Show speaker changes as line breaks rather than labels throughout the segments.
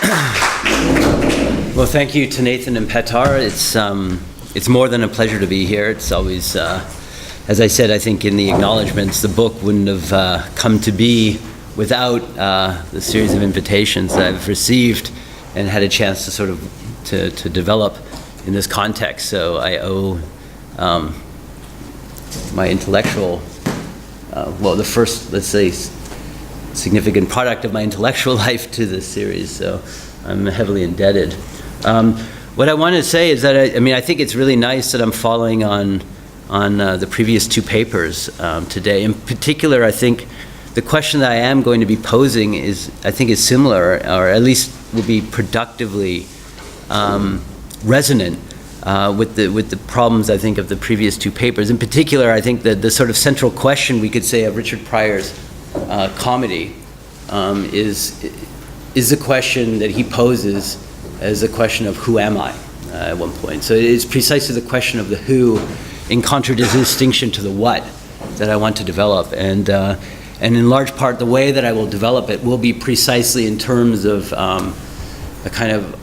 Well, thank you to Nathan and Petar. It's more than a pleasure to be here. It's always, as I said, I think in the acknowledgments, the book wouldn't have come to be without the series of invitations that I've received and had a chance to sort of to develop in this context. So I owe my intellectual, the first, let's say, significant product of my intellectual life to this series. So I'm heavily indebted. What I want to say is that I think it's really nice that I'm following on the previous two papers today. In particular, I think the question that I am going to be posing is similar, or at least will be productively resonant with the problems, I think, of the previous two papers. In particular, I think that the sort of central question, we could say, of Richard Pryor's comedy is the question that he poses as a question of who am I at one point. So it is precisely the question of the who in contradistinction to the what that I want to develop. And in large part, the way that I will develop it will be precisely in terms of a kind of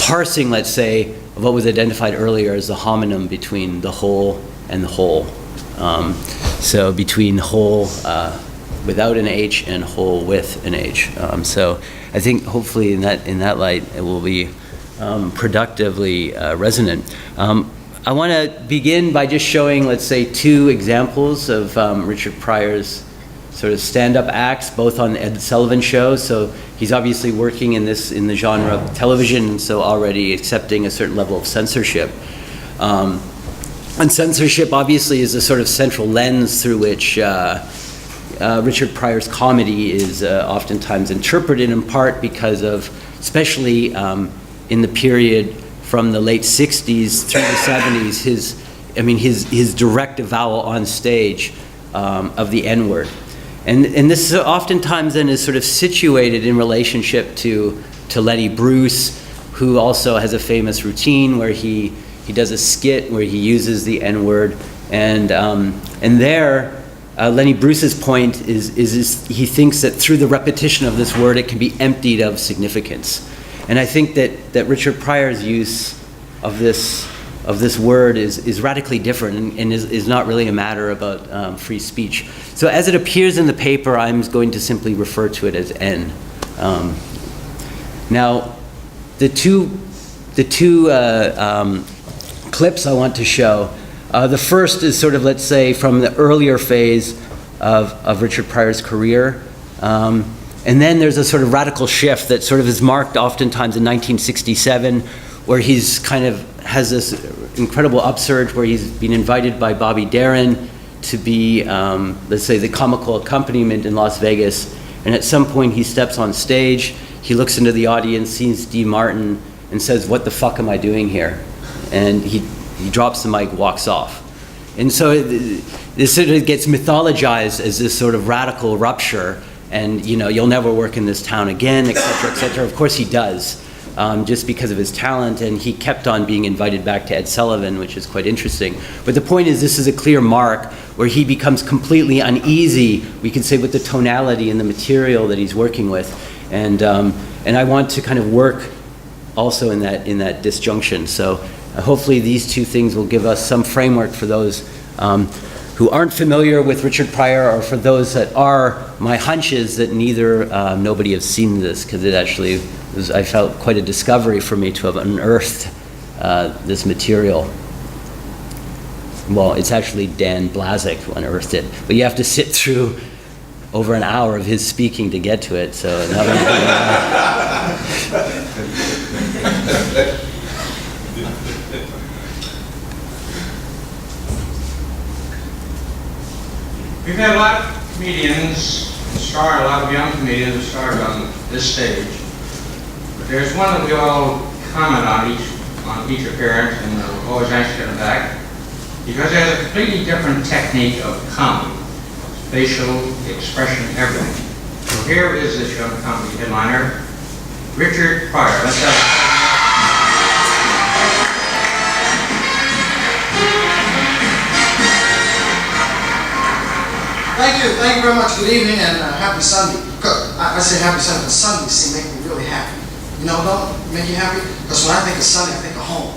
parsing, let's say, of what was identified earlier as the homonym between the whole and the whole. So between whole without an H and whole with an H. So I think hopefully in that light it will be productively resonant. I want to begin by just showing, let's say, two examples of Richard Pryor's sort of stand-up acts, both on Ed Sullivan show. So he's obviously working in the genre of television, and so already accepting a certain level of censorship. And censorship obviously is a sort of central lens through which Richard Pryor's comedy is oftentimes interpreted, in part because of, especially in the period from the late 60s through the 70s, his direct avowal on stage of the N-word. And this is oftentimes then is sort of situated in relationship to Lenny Bruce, who also has a famous routine where he does a skit where he uses the N-word, and there Lenny Bruce's point is he thinks that through the repetition of this word it can be emptied of significance. And I think that Richard Pryor's use of this word is radically different and is not really a matter about free speech. So as it appears in the paper, I'm going to simply refer to it as N. Now, the two clips I want to show. The first is sort of, let's say, from the earlier phase of Richard Pryor's career. And then there's a sort of radical shift that sort of is marked oftentimes in 1967, where he's kind of has this incredible upsurge where he's been invited by Bobby Darin to be, let's say, the comical accompaniment in Las Vegas. And at some point he steps on stage, he looks into the audience, sees Steve Martin, and says, "What the fuck am I doing here?" And he drops the mic, walks off. And so this sort of gets mythologized as this sort of radical rupture, and you'll never work in this town again, et cetera, et cetera. Of course he does, just because of his talent, and he kept on being invited back to Ed Sullivan, which is quite interesting. But the point is, this is a clear mark where he becomes completely uneasy, we could say, with the tonality and the material that he's working with. And I want to kind of work also in that disjunction. So hopefully these two things will give us some framework for those who aren't familiar with Richard Pryor, or for those that are. My hunch is that nobody has seen this, because it actually was, I felt, quite a discovery for me to have unearthed this material. Well, it's actually Dan Blazek who unearthed it, but you have to sit through over an hour of his speaking to get to it, so
We've had a lot of comedians, a lot of young comedians who started on this stage. But there's one that we all comment on each appearance, and we're always anxious to get back, because it has a completely different technique of comedy, facial expression, everything. So here is this young comedy headliner, Richard Pryor. Let's have
Thank you very much. Good evening and happy Sunday. Good. I say happy Sunday, because Sundays see make me really happy. You know, don't it make you happy? Because when I think of Sunday, I think of home.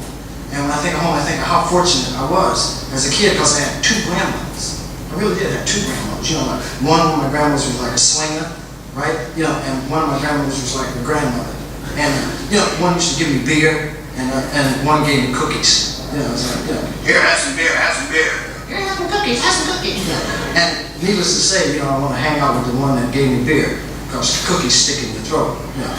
And when I think of home, I think of how fortunate I was as a kid, because I had 2 grandmothers. I really did have 2 grandmothers. You know, like, one of my grandmothers was like a swinger, right? You know, and one of my grandmothers was like a grandmother. And, you know, one used to give me beer, and one gave me cookies. You know, it's like, you know, here, have some beer, have some beer. Here, have some cookies, have some cookies. You know, and needless to say, you know, I want to hang out with the one that gave me beer, because the cookies stick in your throat. You know.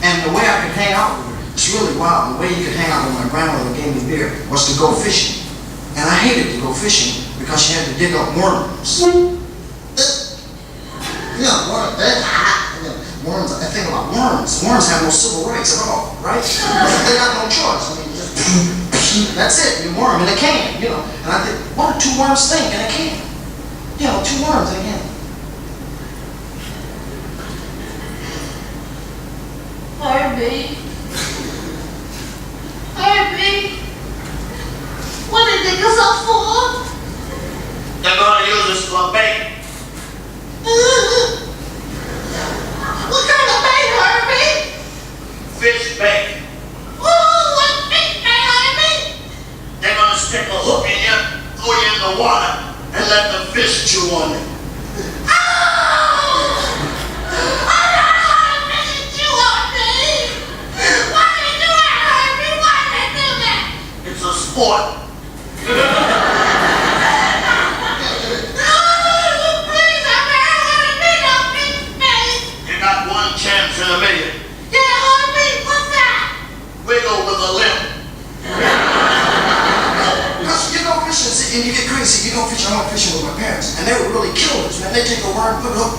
And the way I could hang out with her, it's really wild. The way you could hang out with my grandmother that gave me beer was to go fishing. And I hated to go fishing because she had to dig up worms. You know, worms, I think about worms. Worms have no civil rights at all, right? They got no choice. I mean, just, that's it, you worm in a can, you know. And I think, what do 2 worms think in a can? You know, 2 worms in a can.
Herbie. Herbie. What did they dig us up for?
They're gonna use this for bait.
What kind of bait, Herbie?
Fish bait.
Ooh, what fish bait, Herbie?
They're gonna stick a hook in you, throw you in the water, and let the fish chew on it. Sport. You got 1 chance in a million.
Yeah, Herbie, what's that?
Wiggle with a limp.
Because you go fishing, see, and you get crazy. You go fishing, I went fishing with my parents, and they were really killers, man. They take a worm, put it up,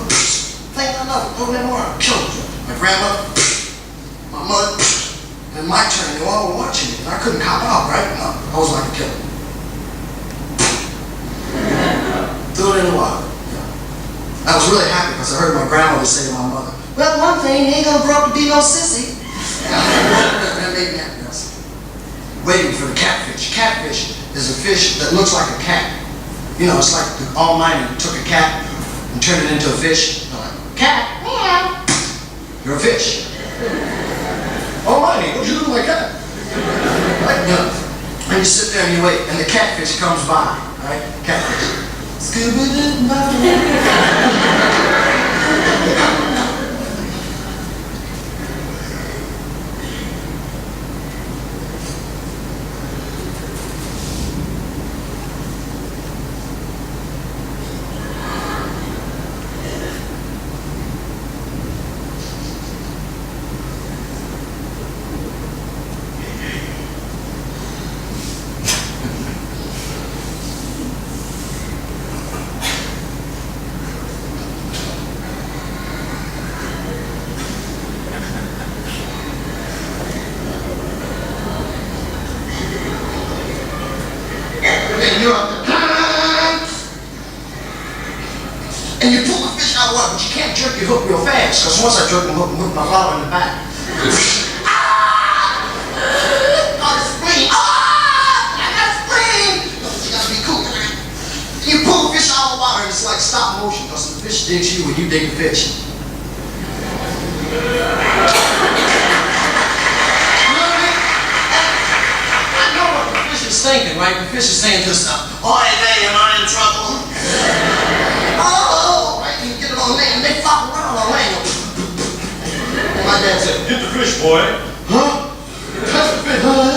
think another, throw it in the worm, killers. My grandmother, my mother, and my turn, they all were watching me, and I couldn't cop out, right? No, I was like a killer. Threw it in the water. Yeah. I was really happy because I heard my grandmother say to my mother, well, one thing, you ain't gonna grow up to be no sissy. That made me happy. Waiting for the catfish. Catfish is a fish that looks like a cat. You know, it's like the Almighty took a cat and turned it into a fish. They're like, cat, meow. You're a fish. Almighty, what'd you do to my cat? Right? You know, and you sit there and you wait, and the catfish comes by, right? Catfish. And you pull the fish out of the water, but you can't jerk your hook real fast, because once I jerk the hook and hook my father in the back. Oh, the spleen! I got a spleen! You gotta be cool. You pull the fish out of the water, and it's like stop motion, because the fish digs you when you dig the fish. You know what I mean? I know what the fish is thinking, right? The fish is saying to itself,
Boy, there, am I in trouble?
oh, right, you get it on land, and they flop around on land. And my dad said,
Get the fish, boy.
huh? Touch the fish, huh?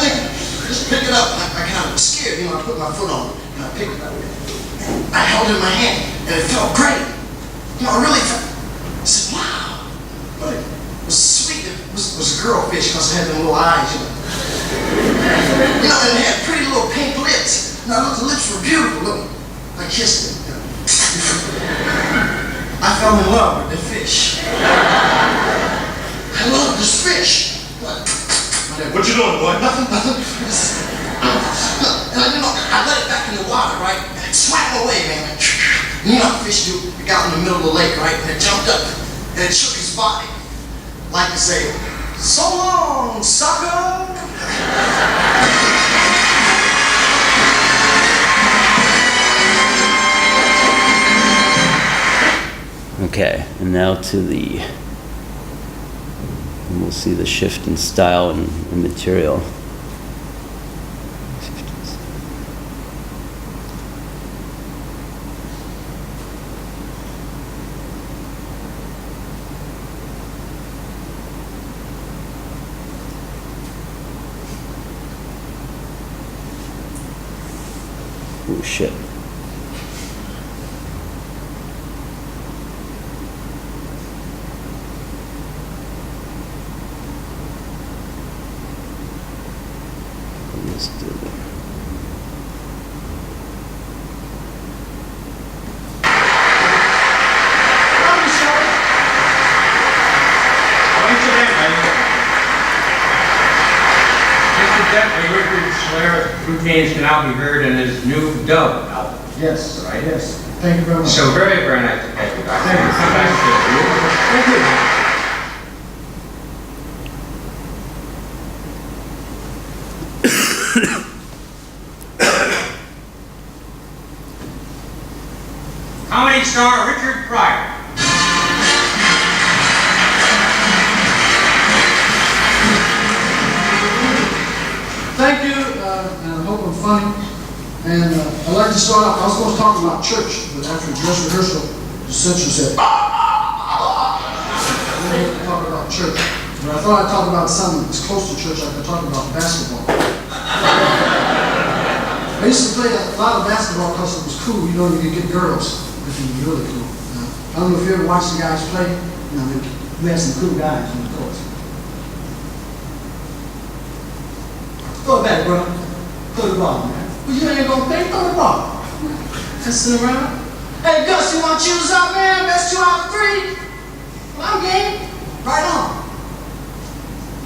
Just pick it up. I kind of was scared, you know, I put my foot on it, and I picked it up. I held it in my hand, and it felt great. You know, I really felt, I said, wow. But it was sweet. It was a girl fish, because it had them little eyes, you know. You know, and it had pretty little pink lips. Now, the lips were beautiful. Look, I kissed it. I fell in love with the fish. I love this fish.
What you doing, boy?
Nothing. And you know, I let it back in the water, right? And it swam away, man. You know how fish do? It got in the middle of the lake, right? And it jumped up and it shook his body. Like to say, so long, sucker.
Okay. Okay, and now to the, and we'll see the shift in style and material. Oh shit. Let's do it.
Incidentally, Richard Schlereth's routines can now be heard in his new dub album.
Yes,
Right.
yes. Thank you very much.
So very, very nice to have you back.
Thank you.
Come back to
Thank you.
Comedy star Richard Pryor.
Thank you, and I hope I'm funny. And I'd like to start off, I was going to talk about church, but after dress rehearsal, the censor said, I didn't have to talk about church. But I thought I'd talk about something that's close to church. I could talk about basketball. I used to play a lot of basketball because it was cool. You know, you could get girls if you were really cool. I don't know if you ever watched the guys play. You know, we had some cool guys on the court. Throw it back, bro. Throw the ball, man. Well, you ain't gonna play, throw the ball. Messing around. Hey, Gus, you wanna choose up, man? Best 2 out of 3? Well, I'm game. Right on.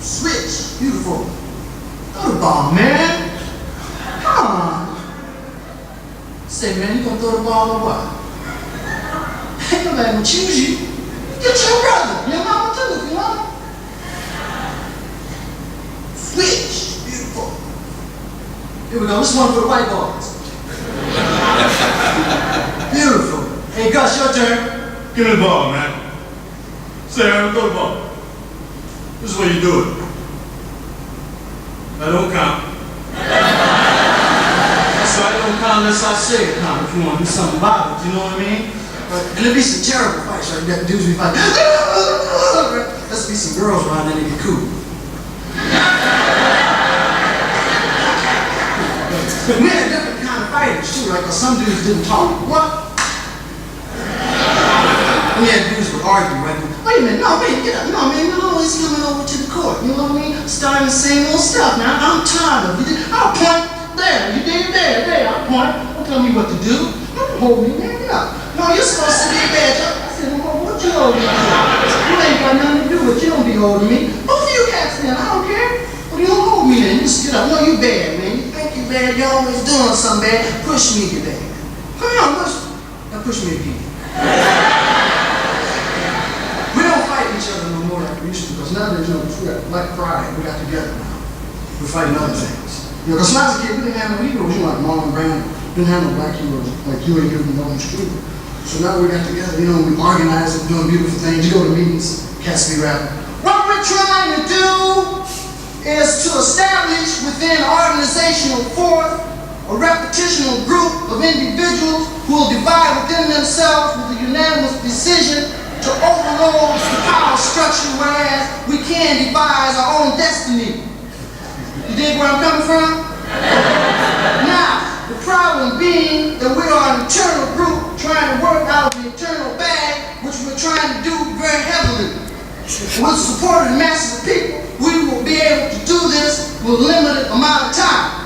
Switch. Beautiful. Throw the ball, man. Come on. Say, man, you gonna throw the ball or what? Ain't nobody gonna choose you. Get your brother. Your mama too, if you want. Switch. Beautiful. Here we go. This one for the white boys. Beautiful. Hey, Gus, your turn.
Give me the ball, man. Sarah, throw the ball. This is the way you do it. That don't count.
That's right, it don't count unless I say it count. If you want to do something about it, you know what I mean? And there'll be some terrible fights, right? You got dudes be fighting. There'll be some girls around there that get cool. We had different kind of fighters too, right? Because some dudes didn't talk. What? We had dudes would argue, right? Wait a minute, no, man, get up. No, man, you're always coming over to the court. You know what I mean? Starting the same old stuff. Now, I'm tired of it. I'll point there. You did there. I'll point. Don't tell me what to do. Don't hold me, man. Get up. No, you're supposed to be a bad job. I said, well, what you holding me to? You ain't got nothing to do with it. You don't be holding me. Both of you cats then. I don't care. Well, you don't hold me then. You just get up. No, you bad, man. You think you bad. You're always doing something bad. Push me, you bad. Come on, now push me again. We don't fight each other no more like we used to, because nowadays, you know, we got Black Friday, we got together now. We're fighting other things. You know, because when I was a kid, we didn't have no heroes, you know, like Marlon Brando. We didn't have no black heroes like you ain't giving no street. So now we got together, you know, we organize and doing beautiful things. You go to meetings, cats be rapping. What we're trying to do is to establish within an organizational force a repetitional group of individuals who will divide within themselves with a unanimous decision to overload the power structure, whereas we can devise our own destiny. You dig where I'm coming from? Now, the problem being that we are an internal group trying to work out the internal bag, which we're trying to do very heavily. With the support of the masses of people, we will be able to do this with a limited amount of time.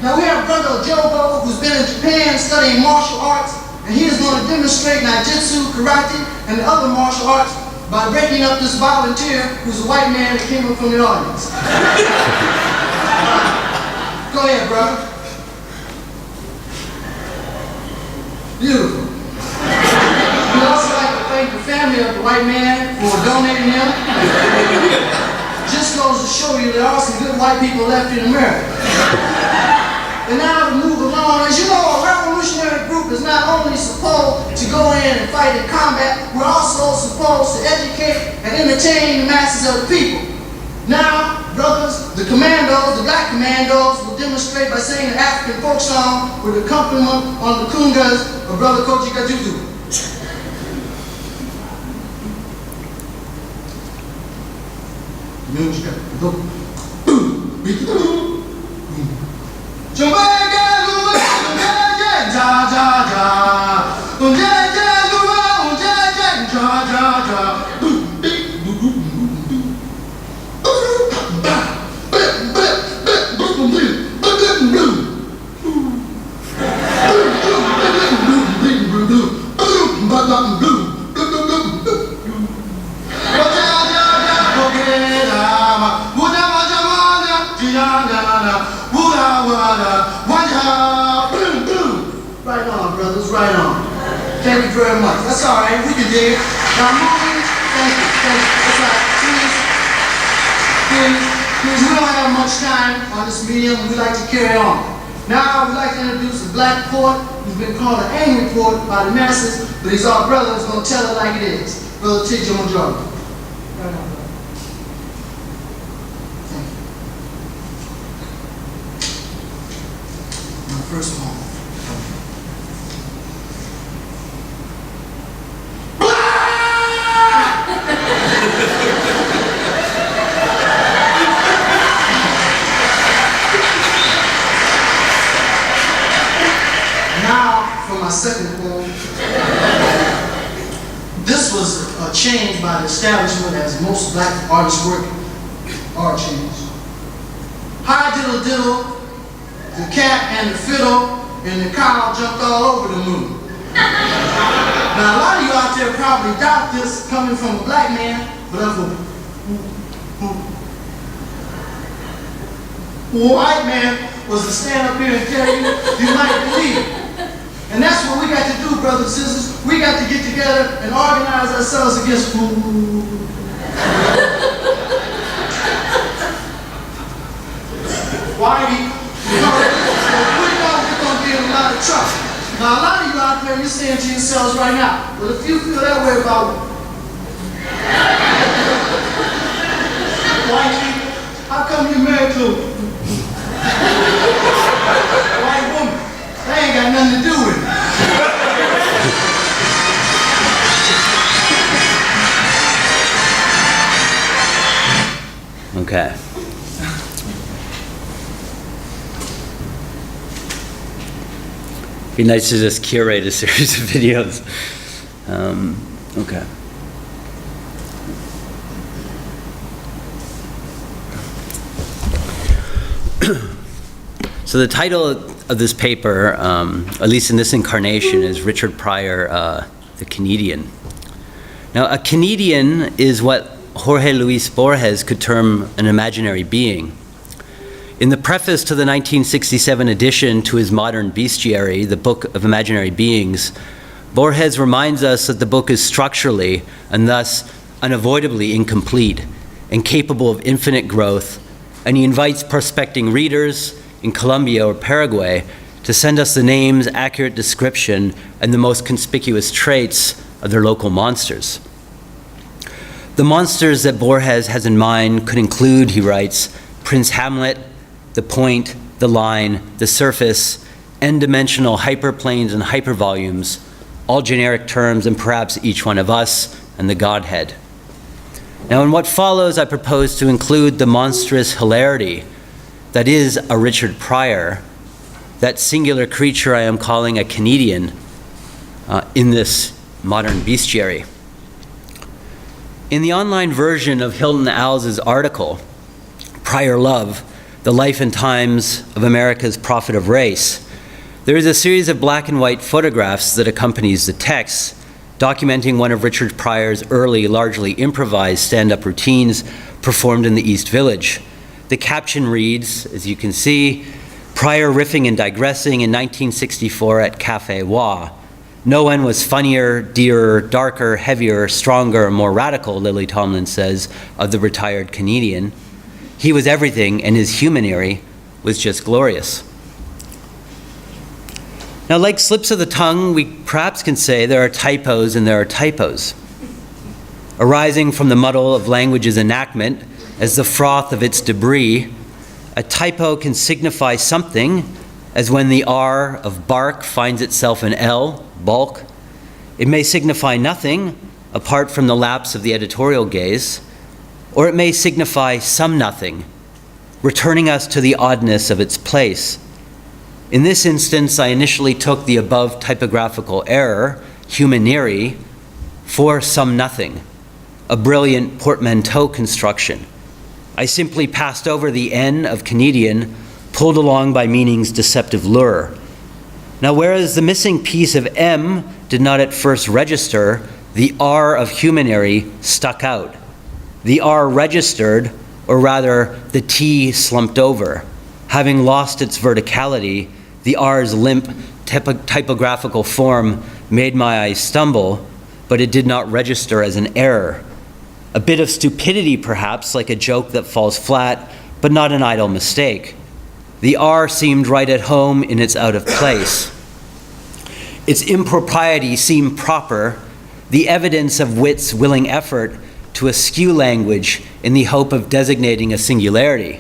Now, we have Brother Jogo, who's been in Japan studying martial arts, and he is going to demonstrate Ninjutsu, karate, and the other martial arts by breaking up this volunteer who's a white man that came up from the audience. Go ahead, brother. Beautiful. We'd also like to thank the family of the white man for donating him. Just goes to show you there are some good white people left in America. And now to move along, as you know, a revolutionary group is not only supposed to go in and fight in combat, we're also supposed to educate and entertain the masses of the people. Now, brothers, the commandos, the black commandos, will demonstrate by singing an African folk song with accompaniment on the kungas of Brother Koji Kajuju. Right on, brothers, right on. Thank you very much. That's all right, we can dig it. Now moving, thank you. That's all right, please, we don't have much time on this medium, we like to carry on. Now we'd like to introduce a black poet who's been called an angry poet by the masses, but he's our brother who's going to tell it like it is. Brother T. Joe Majority. Right on, brother. Thank you. My first poem. My second poem. This was changed by the establishment as most black artists' work are changed. Hi diddle diddle, the cat and the fiddle and the cow jumped all over the moon. Now a lot of you out there probably doubt this coming from a black man, but if a white man was to stand up here and tell you, you might believe it. And that's what we got to do, brothers and sisters. We got to get together and organize ourselves against food. Why? We're going to get in a lot of trouble. Now, a lot of you out there, you're saying to yourselves right now, well, if you feel that way about white people, how come you're married to a white woman? That ain't got nothing to do with it.
Okay. Be nice to just curate a series of videos. Okay. So the title of this paper, at least in this incarnation, is Richard Pryor, the Conedian. Now, a Conedian is what Jorge Luis Borges could term an imaginary being. In the preface to the 1967 edition to his modern bestiary, the Book of Imaginary Beings, Borges reminds us that the book is structurally and thus unavoidably incomplete and capable of infinite growth, and he invites prospecting readers in Colombia or Paraguay to send us the names, accurate description, and the most conspicuous traits of their local monsters. The monsters that Borges has in mind could include, he writes, Prince Hamlet, the point, the line, the surface, n-dimensional hyperplanes and hypervolumes, all generic terms, and perhaps each one of us and the Godhead. Now, in what follows, I propose to include the monstrous hilarity that is a Richard Pryor, that singular creature I am calling a Conedian, in this modern bestiary. In the online version of Hilton Als's article, Pryor Love, The Life and Times of America's Prophet of Race, there is a series of black and white photographs that accompanies the text, documenting one of Richard Pryor's early, largely improvised stand-up routines performed in the East Village. The caption reads, as you can see, Pryor riffing and digressing in 1964 at Cafe Wa. No one was funnier, dearer, darker, heavier, stronger, more radical, Lily Tomlin says, of the retired Conedian. He was everything, and his humanary was just glorious. Now, like slips of the tongue, we perhaps can say there are typos and there are typos. Arising from the muddle of language's enactment, as the froth of its debris, a typo can signify something, as when the R of bark finds itself in L, bulk. It may signify nothing, apart from the lapse of the editorial gaze, or it may signify some nothing, returning us to the oddness of its place. In this instance, I initially took the above typographical error, humanary, for some nothing, a brilliant portmanteau construction. I simply passed over the N of Conedian, pulled along by meaning's deceptive lure. Now, whereas the missing piece of M did not at first register, the R of humanary stuck out. The R registered, or rather, the T slumped over. Having lost its verticality, the R's limp typographical form made my eyes stumble, but it did not register as an error. A bit of stupidity, perhaps, like a joke that falls flat, but not an idle mistake. The R seemed right at home in its out of place. Its impropriety seemed proper, the evidence of wit's willing effort to eschew language in the hope of designating a singularity.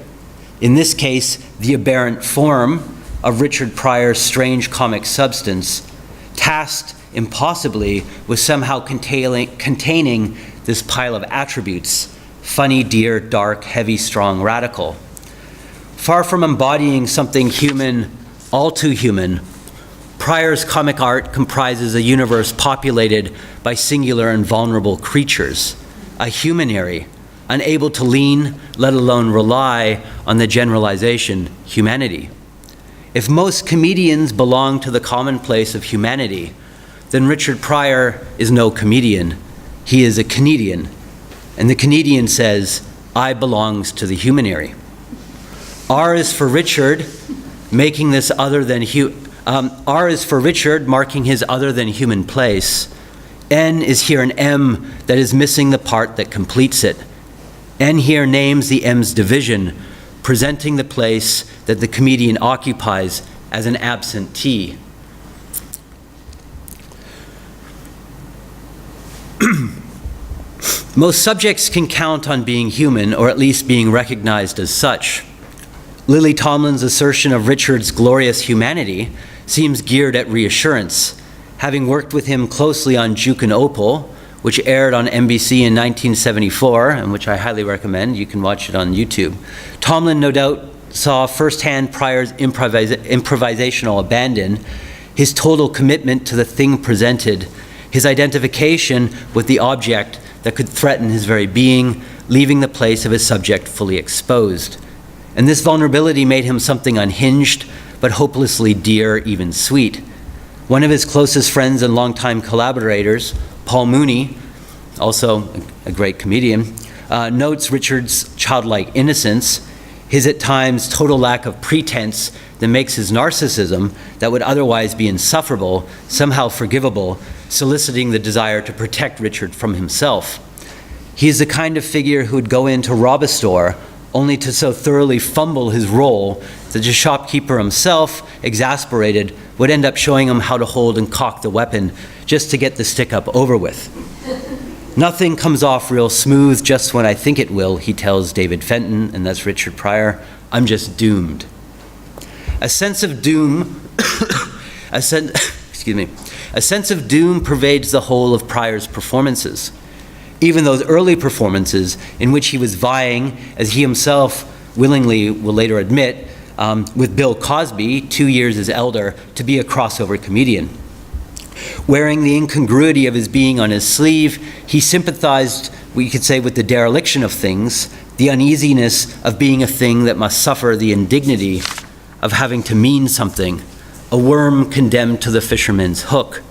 In this case, the aberrant form of Richard Pryor's strange comic substance, tasked impossibly with somehow containing this pile of attributes: funny, dear, dark, heavy, strong, radical. Far from embodying something human, all too human, Pryor's comic art comprises a universe populated by singular and vulnerable creatures, a humanary, unable to lean, let alone rely on the generalization, humanity. If most comedians belong to the commonplace of humanity, then Richard Pryor is no comedian. He is a Conedian. And the Conedian says, I belongs to the humanary. R is for Richard, making this other than R is for Richard, marking his other than human place. N is here an M that is missing the part that completes it. N here names the M's division, presenting the place that the comedian occupies as an absent T. Most subjects can count on being human, or at least being recognized as such. Lily Tomlin's assertion of Richard's glorious humanity seems geared at reassurance. Having worked with him closely on Juke and Opal, which aired on NBC in 1974, and which I highly recommend, you can watch it on YouTube, Tomlin no doubt saw firsthand Pryor's improvisational abandon, his total commitment to the thing presented, his identification with the object that could threaten his very being, leaving the place of his subject fully exposed. And this vulnerability made him something unhinged, but hopelessly dear, even sweet. One of his closest friends and longtime collaborators, Paul Mooney, also a great comedian, notes Richard's childlike innocence, his at times total lack of pretense that makes his narcissism, that would otherwise be insufferable, somehow forgivable, soliciting the desire to protect Richard from himself. He is the kind of figure who would go in to rob a store only to so thoroughly fumble his role that the shopkeeper himself, exasperated, would end up showing him how to hold and cock the weapon just to get the stick-up over with. Nothing comes off real smooth just when I think it will, he tells David Fenton, and that's Richard Pryor. I'm just doomed. A sense of doom, a sense of doom pervades the whole of Pryor's performances. Even those early performances in which he was vying, as he himself willingly will later admit, with Bill Cosby, 2 years his elder, to be a crossover comedian. Wearing the incongruity of his being on his sleeve, he sympathized, we could say, with the dereliction of things, the uneasiness of being a thing that must suffer the indignity of having to mean something, a worm condemned to the fisherman's hook.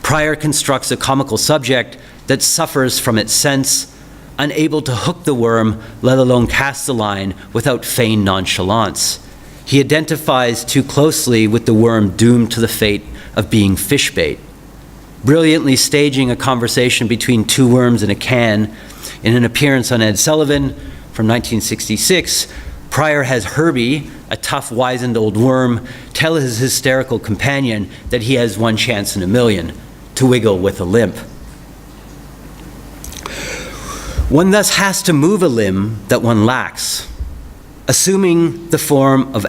Pryor constructs a comical subject that suffers from its sense, unable to hook the worm, let alone cast the line without feigned nonchalance. He identifies too closely with the worm doomed to the fate of being fish bait. Brilliantly staging a conversation between two worms in a can in an appearance on Ed Sullivan from 1966, Pryor has Herbie, a tough, wizened old worm, tell his hysterical companion that he has one chance in a million to wiggle with a limp. One thus has to move a limb that one lacks, assuming the form of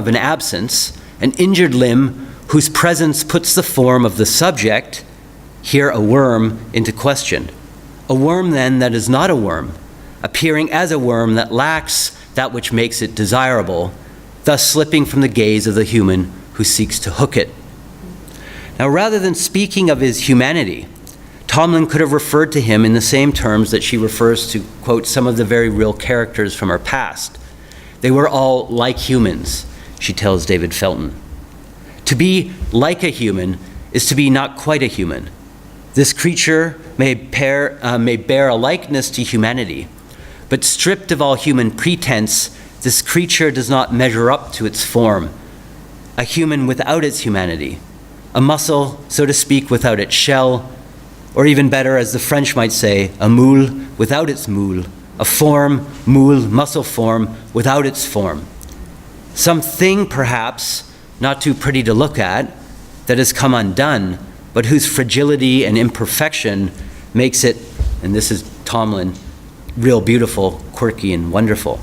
an absence, an injured limb whose presence puts the form of the subject, here a worm, into question. A worm, then, that is not a worm, appearing as a worm that lacks that which makes it desirable, thus slipping from the gaze of the human who seeks to hook it. Now, rather than speaking of his humanity, Tomlin could have referred to him in the same terms that she refers to, quote, some of the very real characters from her past. They were all like humans, she tells David Felton. To be like a human is to be not quite a human. This creature may bear a likeness to humanity, but stripped of all human pretense, this creature does not measure up to its form. A human without its humanity, a muscle, so to speak, without its shell, or even better, as the French might say, a moule without its moule, a form, moule, muscle form, without its form. Something, perhaps, not too pretty to look at, that has come undone, but whose fragility and imperfection makes it, and this is Tomlin, real beautiful, quirky, and wonderful.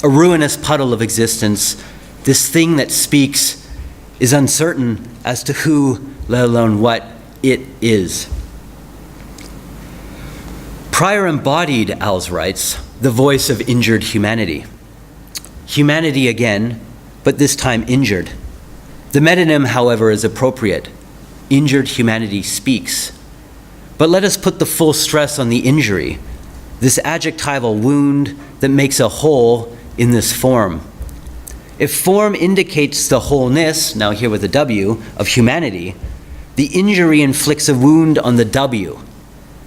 A ruinous puddle of existence, this thing that speaks is uncertain as to who, let alone what, it is. Pryor embodied, Als writes, the voice of injured humanity. Humanity again, but this time injured. The metonym, however, is appropriate. Injured humanity speaks. But let us put the full stress on the injury, this adjectival wound that makes a hole in this form. If form indicates the wholeness, now here with a W, of humanity, the injury inflicts a wound on the W.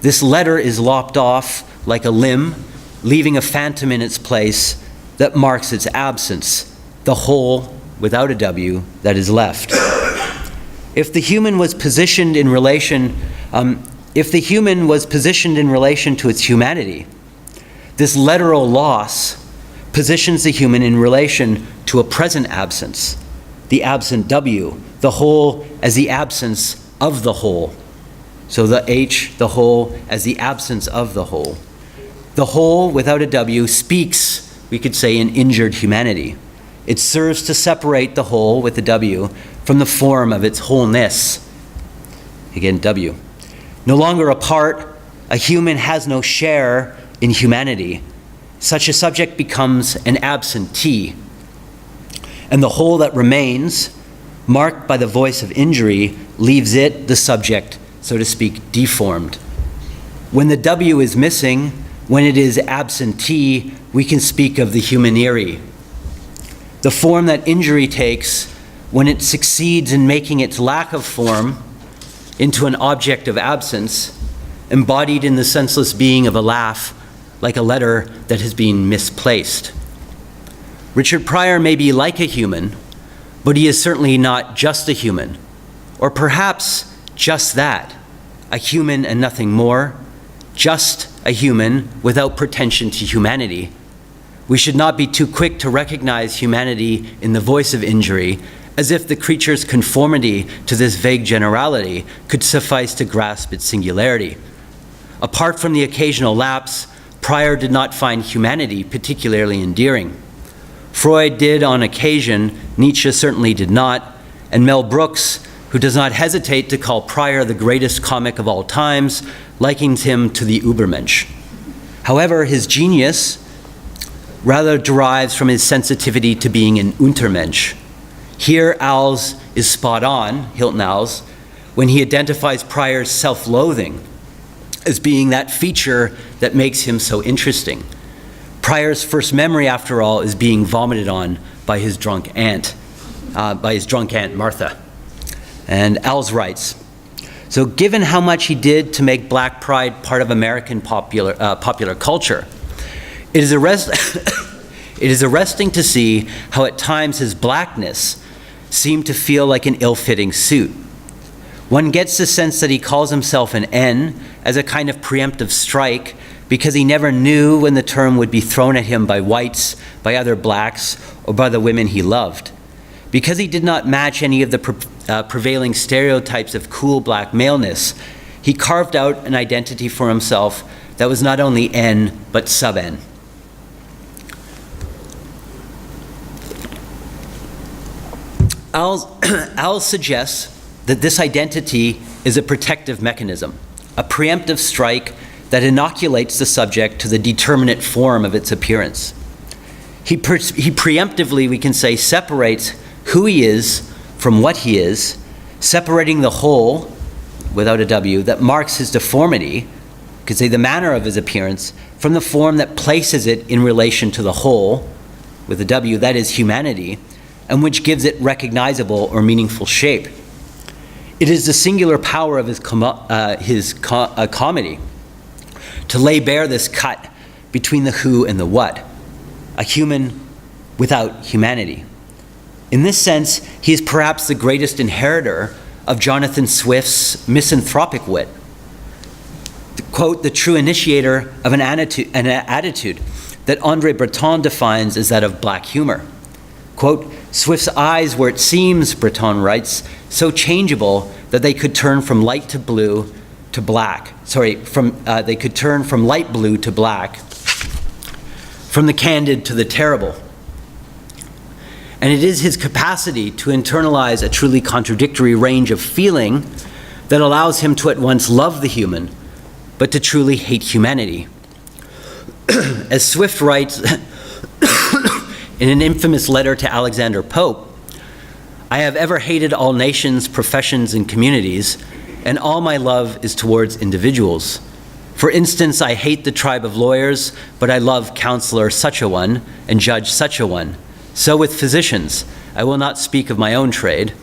This letter is lopped off like a limb, leaving a phantom in its place that marks its absence, the hole without a W that is left. If the human was positioned in relation to its humanity, this letteral loss positions the human in relation to a present absence, the absent W, the whole as the absence of the whole. So the H, the whole, as the absence of the whole. The whole, without a W, speaks, we could say, in injured humanity. It serves to separate the whole, with the W, from the form of its wholeness. Again, W. No longer a part, a human has no share in humanity. Such a subject becomes an absentee. And the whole that remains, marked by the voice of injury, leaves it, the subject, so to speak, deformed. When the W is missing, when it is absentee, we can speak of the humanary. The form that injury takes when it succeeds in making its lack of form into an object of absence, embodied in the senseless being of a laugh, like a letter that has been misplaced. Richard Pryor may be like a human, but he is certainly not just a human, or perhaps just that, a human and nothing more, just a human without pretension to humanity. We should not be too quick to recognize humanity in the voice of injury, as if the creature's conformity to this vague generality could suffice to grasp its singularity. Apart from the occasional lapse, Pryor did not find humanity particularly endearing. Freud did on occasion, Nietzsche certainly did not, and Mel Brooks, who does not hesitate to call Pryor the greatest comic of all times, likens him to the Übermensch. However, his genius rather derives from his sensitivity to being an Untermensch. Here, Als is spot on, Hilton Als, when he identifies Pryor's self-loathing as being that feature that makes him so interesting. Pryor's first memory, after all, is being vomited on by his drunk aunt Martha. And Als writes, so given how much he did to make black pride part of American popular culture, it is arresting to see how at times his blackness seemed to feel like an ill-fitting suit. One gets the sense that he calls himself an N as a kind of preemptive strike, because he never knew when the term would be thrown at him by whites, by other blacks, or by the women he loved. Because he did not match any of the prevailing stereotypes of cool black maleness, he carved out an identity for himself that was not only N, but sub-N. Al suggests that this identity is a protective mechanism, a preemptive strike that inoculates the subject to the determinate form of its appearance. He preemptively, we can say, separates who he is from what he is, separating the whole, without a W, that marks his deformity, you could say the manner of his appearance, from the form that places it in relation to the whole, with a W, that is humanity, and which gives it recognizable or meaningful shape. It is the singular power of his comedy to lay bare this cut between the who and the what, a human without humanity. In this sense, he is perhaps the greatest inheritor of Jonathan Swift's misanthropic wit. Quote, the true initiator of an attitude that Andre Breton defines as that of black humor. Quote, Swift's eyes were, it seems, Breton writes, so changeable that they could turn from light to blue to black. They could turn from light blue to black, from the candid to the terrible. And it is his capacity to internalize a truly contradictory range of feeling that allows him to at once love the human, but to truly hate humanity. As Swift writes in an infamous letter to Alexander Pope, I have ever hated all nations, professions, and communities, and all my love is towards individuals. For instance, I hate the tribe of lawyers, but I love counselor such a one and judge such a one. So with physicians, I will not speak of my own trade,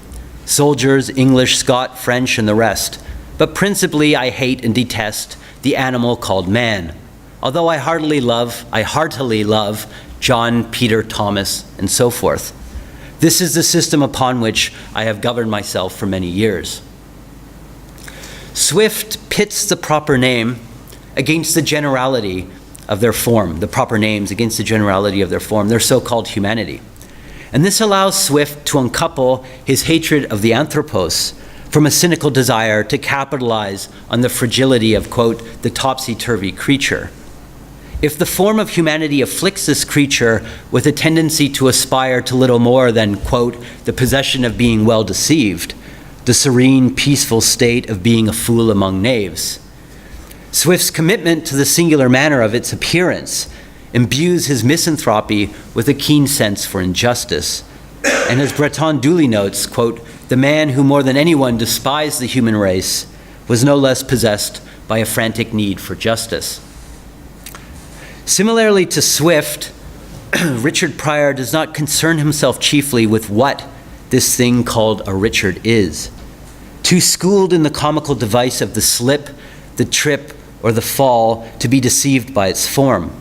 soldiers, English, Scot, French, and the rest, but principally I hate and detest the animal called man, although I heartily love John, Peter, Thomas, and so forth. This is the system upon which I have governed myself for many years. Swift pits the proper name against the generality of their form, the proper names against the generality of their form, their so-called humanity. And this allows Swift to uncouple his hatred of the anthropos from a cynical desire to capitalize on the fragility of, quote, the topsy-turvy creature. If the form of humanity afflicts this creature with a tendency to aspire to little more than, quote, the possession of being well deceived, the serene, peaceful state of being a fool among knaves, Swift's commitment to the singular manner of its appearance imbues his misanthropy with a keen sense for injustice. And as Breton duly notes, quote, the man who more than anyone despised the human race was no less possessed by a frantic need for justice. Similarly to Swift, Richard Pryor does not concern himself chiefly with what this thing called a Richard is. Too schooled in the comical device of the slip, the trip, or the fall to be deceived by its form.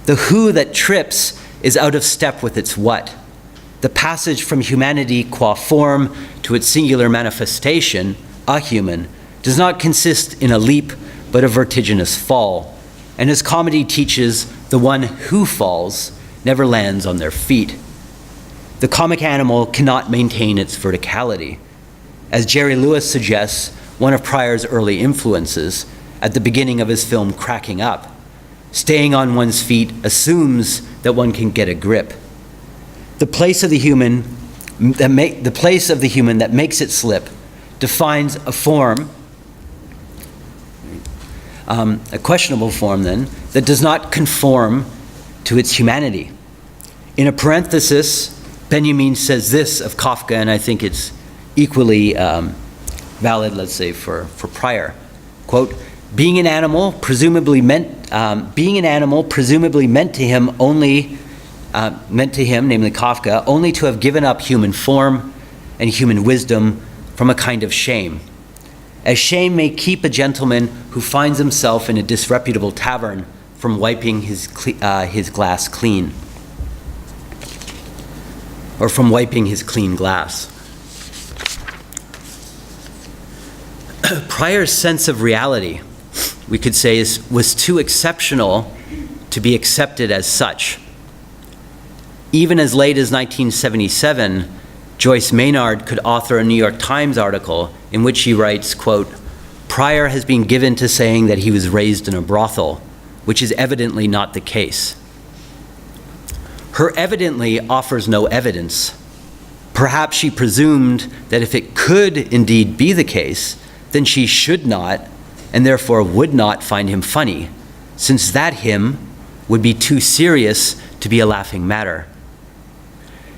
The who that trips is out of step with its what. The passage from humanity qua form to its singular manifestation, a human, does not consist in a leap, but a vertiginous fall. And as comedy teaches, the one who falls never lands on their feet. The comic animal cannot maintain its verticality. As Jerry Lewis suggests, one of Pryor's early influences, at the beginning of his film Cracking Up, staying on one's feet assumes that one can get a grip. The place of the human that makes it slip defines a form, a questionable form then, that does not conform to its humanity. In a parenthesis, Benjamin says this of Kafka, and I think it's equally valid, let's say, for Pryor. Quote, being an animal presumably meant to him, namely Kafka, only to have given up human form and human wisdom from a kind of shame. As shame may keep a gentleman who finds himself in a disreputable tavern from wiping his glass clean, or from wiping his clean glass. Pryor's sense of reality we could say, was too exceptional to be accepted as such. Even as late as 1977, Joyce Maynard could author a New York Times article in which she writes, quote, "Pryor has been given to saying that he was raised in a brothel, which is evidently not the case." Her evidently offers no evidence. Perhaps she presumed that if it could indeed be the case, then she should not, and therefore would not find him funny, since that him would be too serious to be a laughing matter.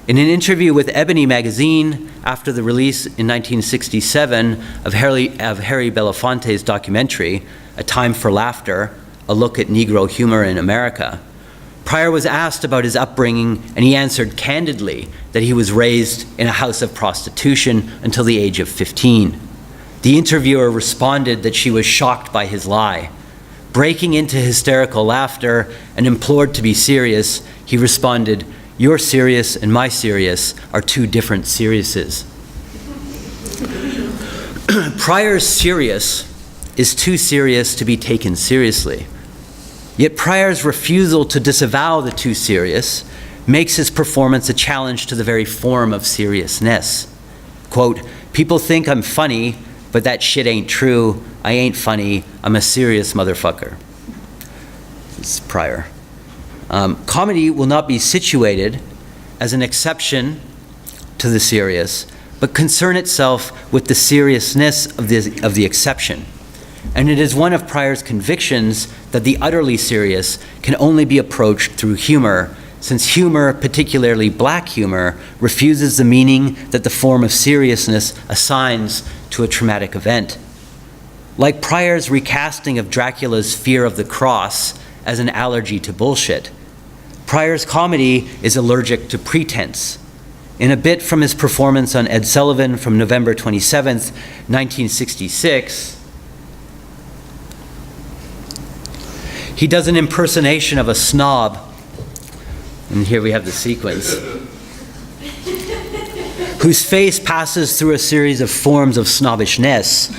In an interview with Ebony magazine after the release in 1967 of Harry Belafonte's documentary, A Time for Laughter, a look at Negro humor in America, Pryor was asked about his upbringing, and he answered candidly that he was raised in a house of prostitution until the age of 15. The interviewer responded that she was shocked by his lie. Breaking into hysterical laughter and implored to be serious, he responded, "Your serious and my serious are two different seriouses." Pryor's serious is too serious to be taken seriously. Yet Pryor's refusal to disavow the too serious makes his performance a challenge to the very form of seriousness. Quote, "People think I'm funny, but that shit ain't true. I ain't funny. I'm a serious motherfucker." This is Pryor. Comedy will not be situated as an exception to the serious, but concern itself with the seriousness of the exception. And it is one of Pryor's convictions that the utterly serious can only be approached through humor, since humor, particularly black humor, refuses the meaning that the form of seriousness assigns to a traumatic event. Like Pryor's recasting of Dracula's fear of the cross as an allergy to bullshit, Pryor's comedy is allergic to pretense. In a bit from his performance on Ed Sullivan from November 27th, 1966, he does an impersonation of a snob, and here we have the sequence, whose face passes through a series of forms of snobbishness,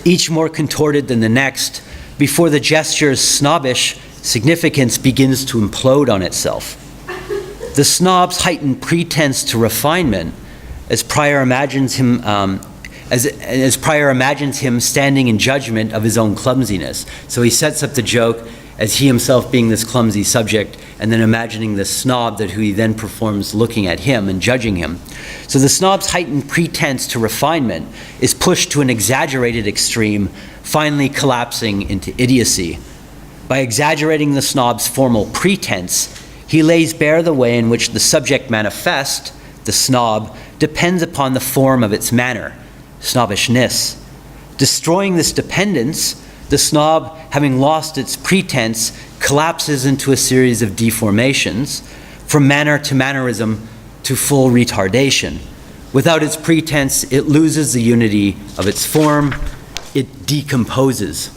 each more contorted than the next, before the gesture's snobbish significance begins to implode on itself. The snob's heightened pretense to refinement, as Pryor imagines him standing in judgment of his own clumsiness. So he sets up the joke as he himself being this clumsy subject, and then imagining the snob who he then performs looking at him and judging him. So the snob's heightened pretense to refinement is pushed to an exaggerated extreme, finally collapsing into idiocy. By exaggerating the snob's formal pretense, he lays bare the way in which the subject manifest, the snob, depends upon the form of its manner, snobbishness. Destroying this dependence, the snob, having lost its pretense, collapses into a series of deformations, from manner to mannerism to full retardation. Without its pretense, it loses the unity of its form, it decomposes.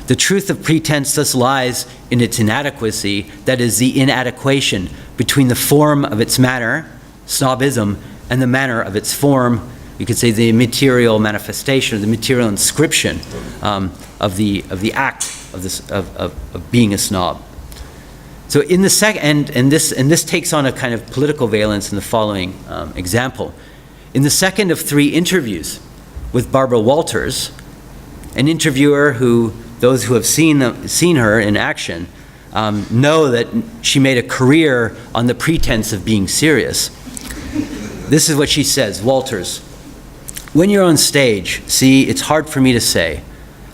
The truth of pretense thus lies in its inadequacy, that is, the inadequation between the form of its manner, snobism, and the manner of its form, you could say the material manifestation, or the material inscription of the act of being a snob. So in the second, and this takes on a kind of political valence in the following example. In the second of 3 interviews with Barbara Walters, an interviewer who those who have seen her in action know that she made a career on the pretense of being serious. This is what she says, Walters. "When you're on stage, see, it's hard for me to say.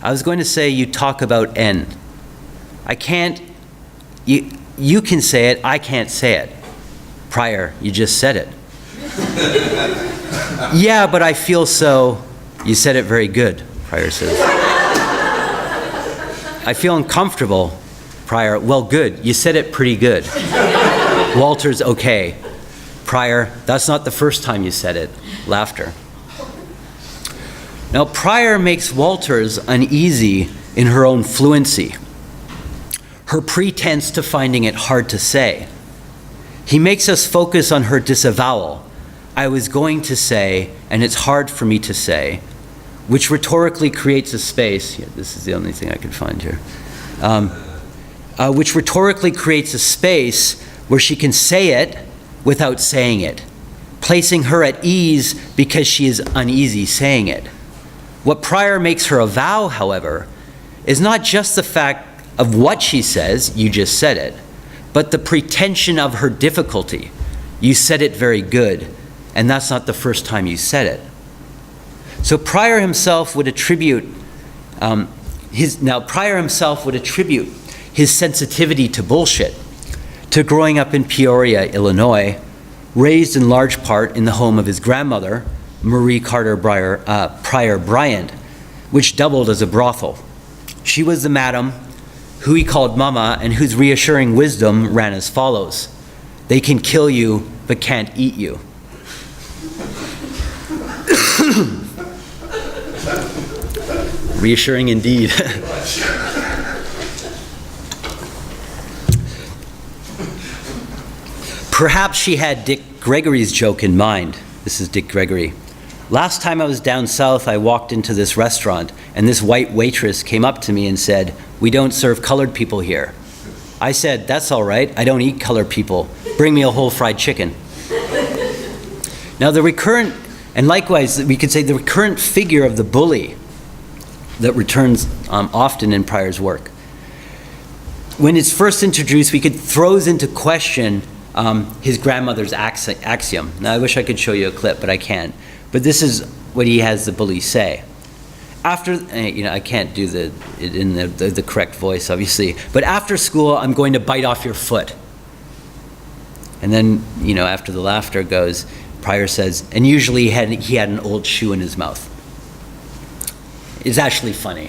I was going to say you talk about N. I can't, you can say it, I can't say it. Pryor, you just said it. Yeah, but I feel so, you said it very good, Pryor says. I feel uncomfortable, Pryor, well good, you said it pretty good. Walters, okay. Pryor, that's not the first time you said it, laughter. Now, Pryor makes Walters uneasy in her own fluency, her pretense to finding it hard to say. He makes us focus on her disavowal. I was going to say, and it's hard for me to say, which rhetorically creates a space, yeah, this is the only thing I could find here, which rhetorically creates a space where she can say it without saying it, placing her at ease because she is uneasy saying it. What Pryor makes her avow, however, is not just the fact of what she says, you just said it, but the pretension of her difficulty. You said it very good, and that's not the first time you said it. So Pryor himself would attribute his sensitivity to bullshit to growing up in Peoria, Illinois, raised in large part in the home of his grandmother, Marie Carter Pryor Bryant, which doubled as a brothel. She was the madam who he called Mama and whose reassuring wisdom ran as follows: "They can kill you, but can't eat you." Reassuring indeed. Perhaps she had Dick Gregory's joke in mind. This is Dick Gregory. "Last time I was down south, I walked into this restaurant, and this white waitress came up to me and said, 'We don't serve colored people here.' I said, 'That's all right. I don't eat colored people. Bring me a whole fried chicken.'" Now the recurrent, and likewise we could say the recurrent figure of the bully that returns often in Pryor's work. When it's first introduced, we could throws into question his grandmother's axiom. Now I wish I could show you a clip, but I can't. But this is what he has the bully say. After, I can't do it in the correct voice, obviously, but after school, I'm going to bite off your foot. And then, after the laughter goes, Pryor says, and usually he had an old shoe in his mouth. It's actually funny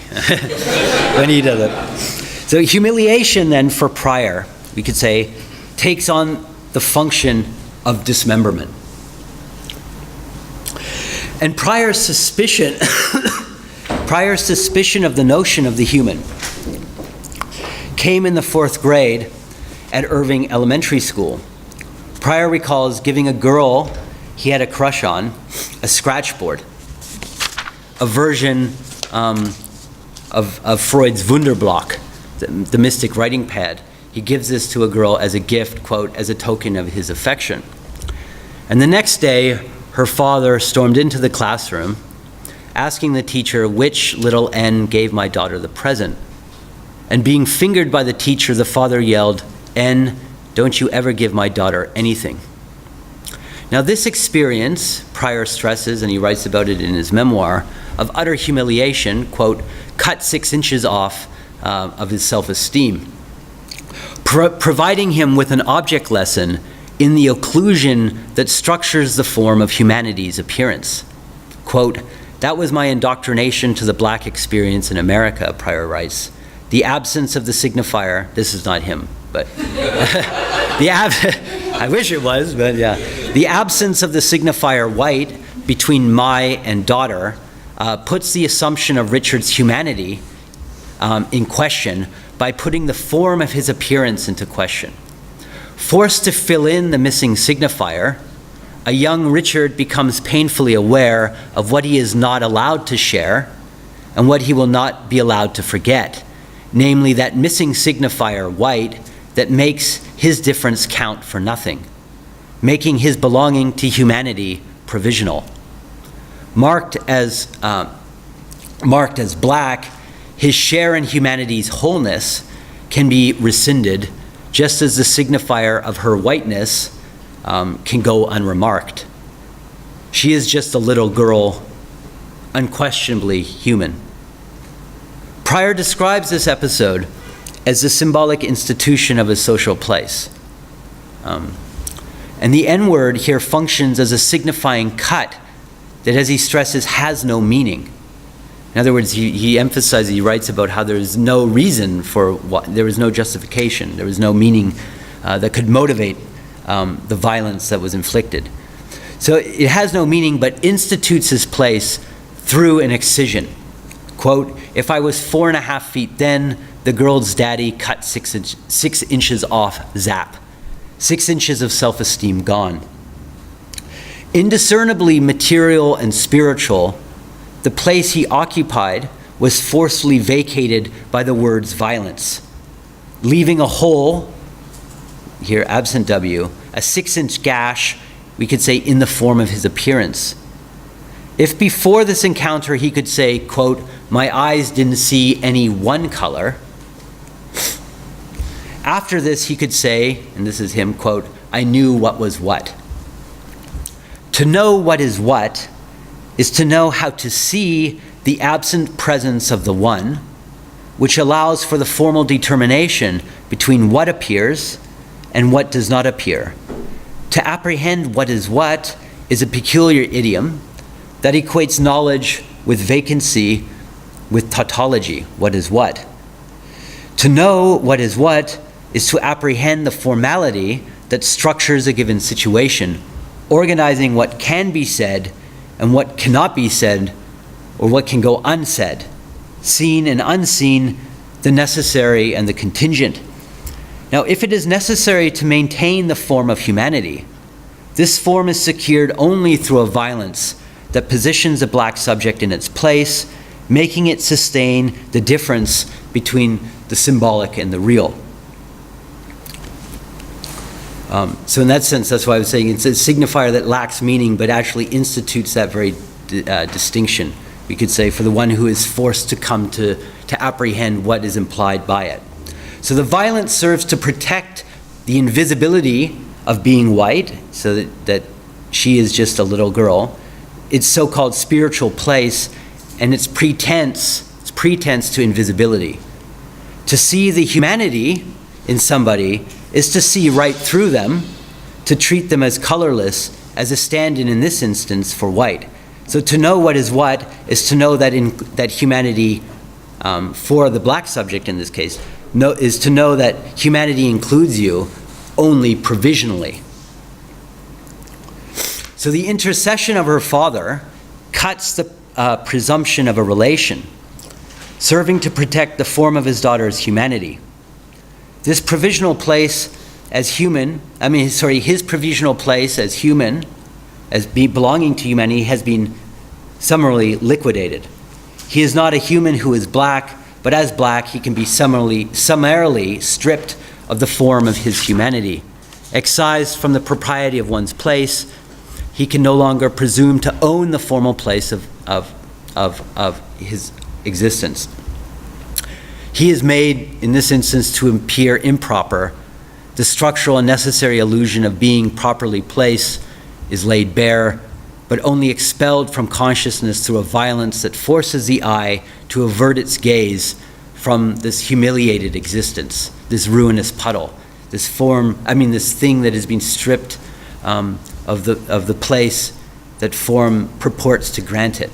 when he does it. So humiliation then for Pryor, we could say, takes on the function of dismemberment. And Pryor's suspicion of the notion of the human came in the 4th grade at Irving Elementary School. Pryor recalls giving a girl he had a crush on a scratchboard, a version of Freud's Wunderblock, the mystic writing pad. He gives this to a girl as a gift, quote, as a token of his affection. And the next day, her father stormed into the classroom, asking the teacher which little N gave my daughter the present. And being fingered by the teacher, the father yelled, "N, don't you ever give my daughter anything." Now this experience, Pryor stresses, and he writes about it in his memoir, of utter humiliation, quote, cut 6 inches off of his self-esteem, providing him with an object lesson in the occlusion that structures the form of humanity's appearance. Quote, "That was my indoctrination to the black experience in America," Pryor writes. "The absence of the signifier," this is not him, but I wish it was, but yeah. "The absence of the signifier white between my and daughter puts the assumption of Richard's humanity in question by putting the form of his appearance into question. Forced to fill in the missing signifier, a young Richard becomes painfully aware of what he is not allowed to share and what he will not be allowed to forget, namely that missing signifier, white, that makes his difference count for nothing, making his belonging to humanity provisional. Marked as black, his share in humanity's wholeness can be rescinded, just as the signifier of her whiteness can go unremarked. She is just a little girl, unquestionably human. Pryor describes this episode as the symbolic institution of a social place. And the N-word here functions as a signifying cut that, as he stresses, has no meaning. In other words, he emphasizes, he writes about how there is no reason for what, there is no justification, there is no meaning that could motivate the violence that was inflicted. So it has no meaning, but institutes his place through an excision. Quote, "If I was 4.5 feet then, the girl's daddy cut 6 inches off, zap. 6 inches of self-esteem gone." Indiscernibly material and spiritual, the place he occupied was forcefully vacated by the words violence, leaving a hole, here absent W, a 6-inch gash, we could say, in the form of his appearance. If before this encounter he could say, quote, "My eyes didn't see any one color," after this he could say, and this is him, quote, "I knew what was what." To know what is what is to know how to see the absent presence of the one, which allows for the formal determination between what appears and what does not appear. To apprehend what is a peculiar idiom that equates knowledge with vacancy, with tautology, what is what. To know what is to apprehend the formality that structures a given situation, organizing what can be said and what cannot be said, or what can go unsaid, seen and unseen, the necessary and the contingent. Now, if it is necessary to maintain the form of humanity, this form is secured only through a violence that positions a black subject in its place, making it sustain the difference between the symbolic and the real. So in that sense, that's why I was saying it's a signifier that lacks meaning, but actually institutes that very distinction. We could say for the one who is forced to come to apprehend what is implied by it. So the violence serves to protect the invisibility of being white, so that she is just a little girl, its so-called spiritual place, and its pretense to invisibility. To see the humanity in somebody is to see right through them, to treat them as colorless, as a stand-in in this instance for white. So to know what is to know that humanity, for the black subject in this case, is to know that humanity includes you only provisionally. So the intercession of her father cuts the presumption of a relation, serving to protect the form of his daughter's humanity. This provisional place as human, his provisional place as human, belonging to humanity, has been summarily liquidated. He is not a human who is black, but as black, he can be summarily stripped of the form of his humanity. Excised from the propriety of one's place, he can no longer presume to own the formal place of his existence. He is made, in this instance, to appear improper. The structural and necessary illusion of being properly placed is laid bare, but only expelled from consciousness through a violence that forces the eye to avert its gaze from this humiliated existence, this ruinous puddle, this thing that has been stripped of the place that form purports to grant it.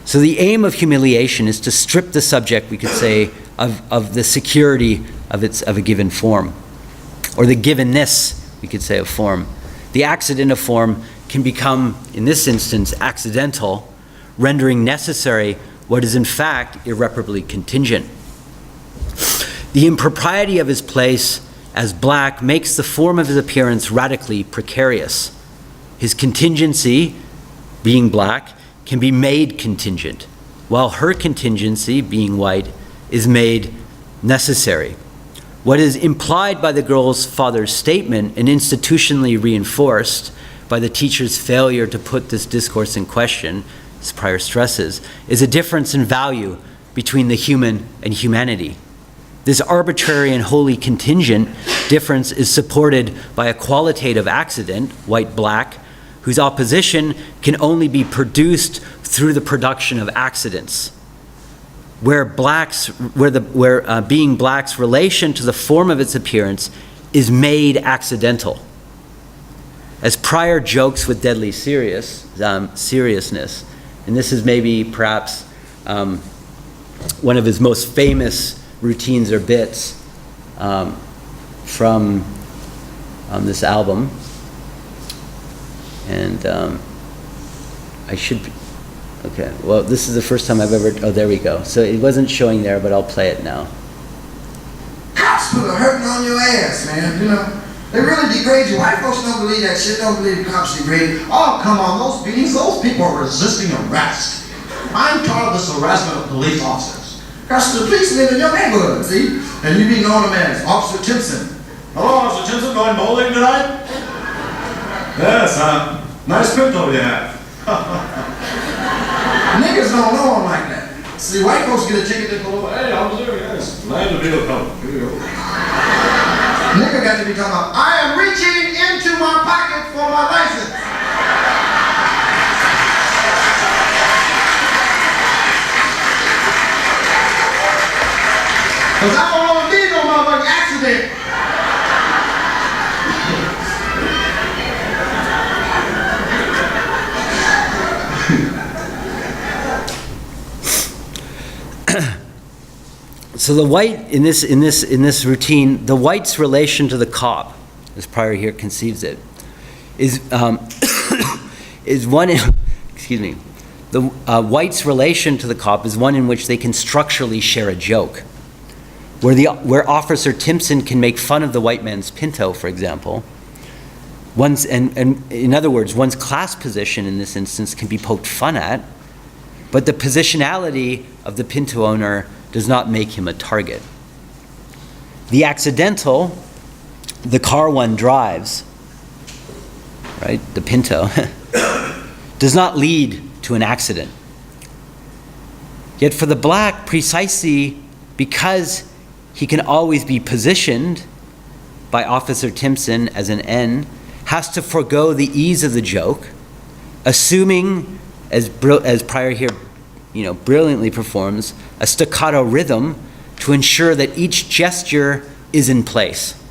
So the aim of humiliation is to strip the subject, we could say, of the security of a given form, or the givenness, we could say, of form. The accident of form can become, in this instance, accidental, rendering necessary what is in fact irreparably contingent. The impropriety of his place as black makes the form of his appearance radically precarious. His contingency, being black, can be made contingent, while her contingency, being white, is made necessary. What is implied by the girl's father's statement and institutionally reinforced by the teacher's failure to put this discourse in question, as Pryor stresses, is a difference in value between the human and humanity. This arbitrary and wholly contingent difference is supported by a qualitative accident, white-black, whose opposition can only be produced through the production of accidents, where being black's relation to the form of its appearance is made accidental. As Pryor jokes with deadly seriousness, and this is maybe perhaps one of his most famous routines or bits from this album, and okay, well, this is the first time I've ever, oh, there we go. So it wasn't showing there, but I'll play it now.
Cops put a hurting on your ass, man, you know. They really degrade you. White folks don't believe that shit, don't believe the cops degrade. Oh, come on, those people are resisting arrest. I'm tired of this harassment of police officers. Because the police live in your neighborhood, see? And you be knowing them as Officer Timpson.
Hello, Officer Timpson, going bowling tonight? Yes, nice pinto you have.
Niggas don't know them like that. See, white folks get a ticket to go,
Hey, officer, yes. Land the deal, come. Here you go.
nigga got to be talking about, I am reaching into my pocket for my license. Because I don't want to be no motherfucking accident.
So the white, in this routine, the white's relation to the cop, as Pryor here conceives it, is is one in, excuse me, the white's relation to the cop is one in which they can structurally share a joke. Where Officer Timpson can make fun of the white man's pinto, for example, and in other words, one's class position in this instance can be poked fun at, but the positionality of the pinto owner does not make him a target. The accidental, the car one drives, right, the pinto, does not lead to an accident. Yet for the black, precisely because he can always be positioned by Officer Timpson as an N, has to forego the ease of the joke, assuming, as Pryor here brilliantly performs, a staccato rhythm to ensure that each gesture is in place.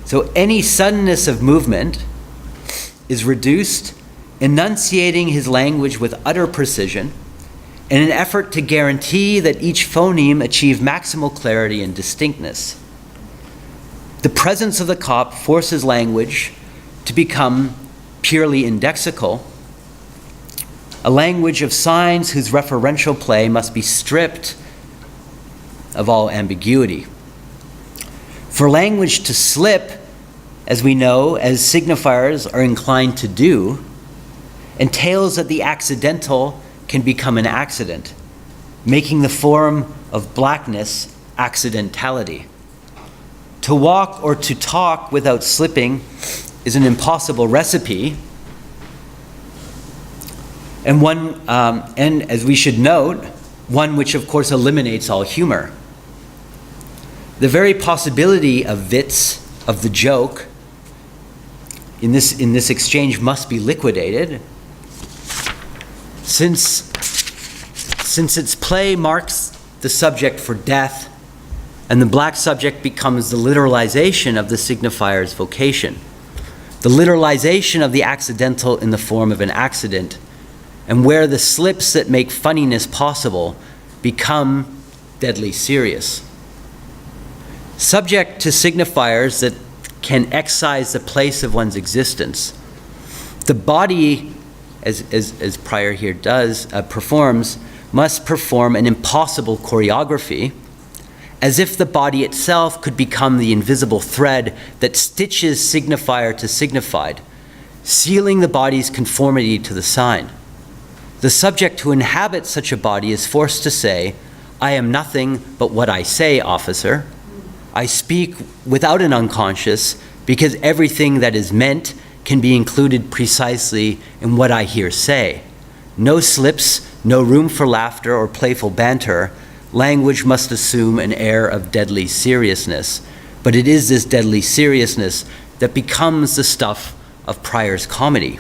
So any suddenness of movement is reduced, enunciating his language with utter precision in an effort to guarantee that each phoneme achieve maximal clarity and distinctness. The presence of the cop forces language to become purely indexical, a language of signs whose referential play must be stripped of all ambiguity. For language to slip, as we know, as signifiers are inclined to do, entails that the accidental can become an accident, making the form of blackness accidentality. To walk or to talk without slipping is an impossible recipe, and as we should note, one which of course eliminates all humor. The very possibility of witz, of the joke, in this exchange must be liquidated, since its play marks the subject for death, and the black subject becomes the literalization of the signifier's vocation, the literalization of the accidental in the form of an accident, and where the slips that make funniness possible become deadly serious. Subject to signifiers that can excise the place of one's existence, the body, as Pryor here performs, must perform an impossible choreography, as if the body itself could become the invisible thread that stitches signifier to signified, sealing the body's conformity to the sign. The subject who inhabits such a body is forced to say, I am nothing but what I say, officer. I speak without an unconscious because everything that is meant can be included precisely in what I hear say. No slips, no room for laughter or playful banter. Language must assume an air of deadly seriousness. But it is this deadly seriousness that becomes the stuff of Pryor's comedy.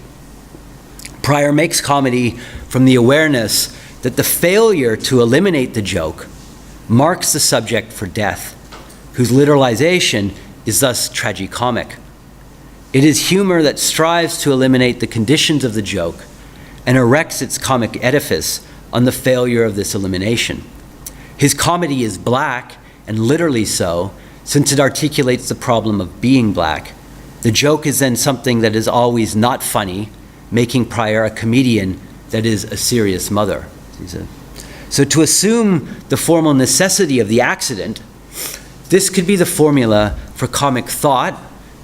Pryor makes comedy from the awareness that the failure to eliminate the joke marks the subject for death, whose literalization is thus tragicomic. It is humor that strives to eliminate the conditions of the joke and erects its comic edifice on the failure of this elimination. His comedy is black, and literally so, since it articulates the problem of being black. The joke is then something that is always not funny, making Pryor a comedian that is a serious mother. So to assume the formal necessity of the accident, this could be the formula for comic thought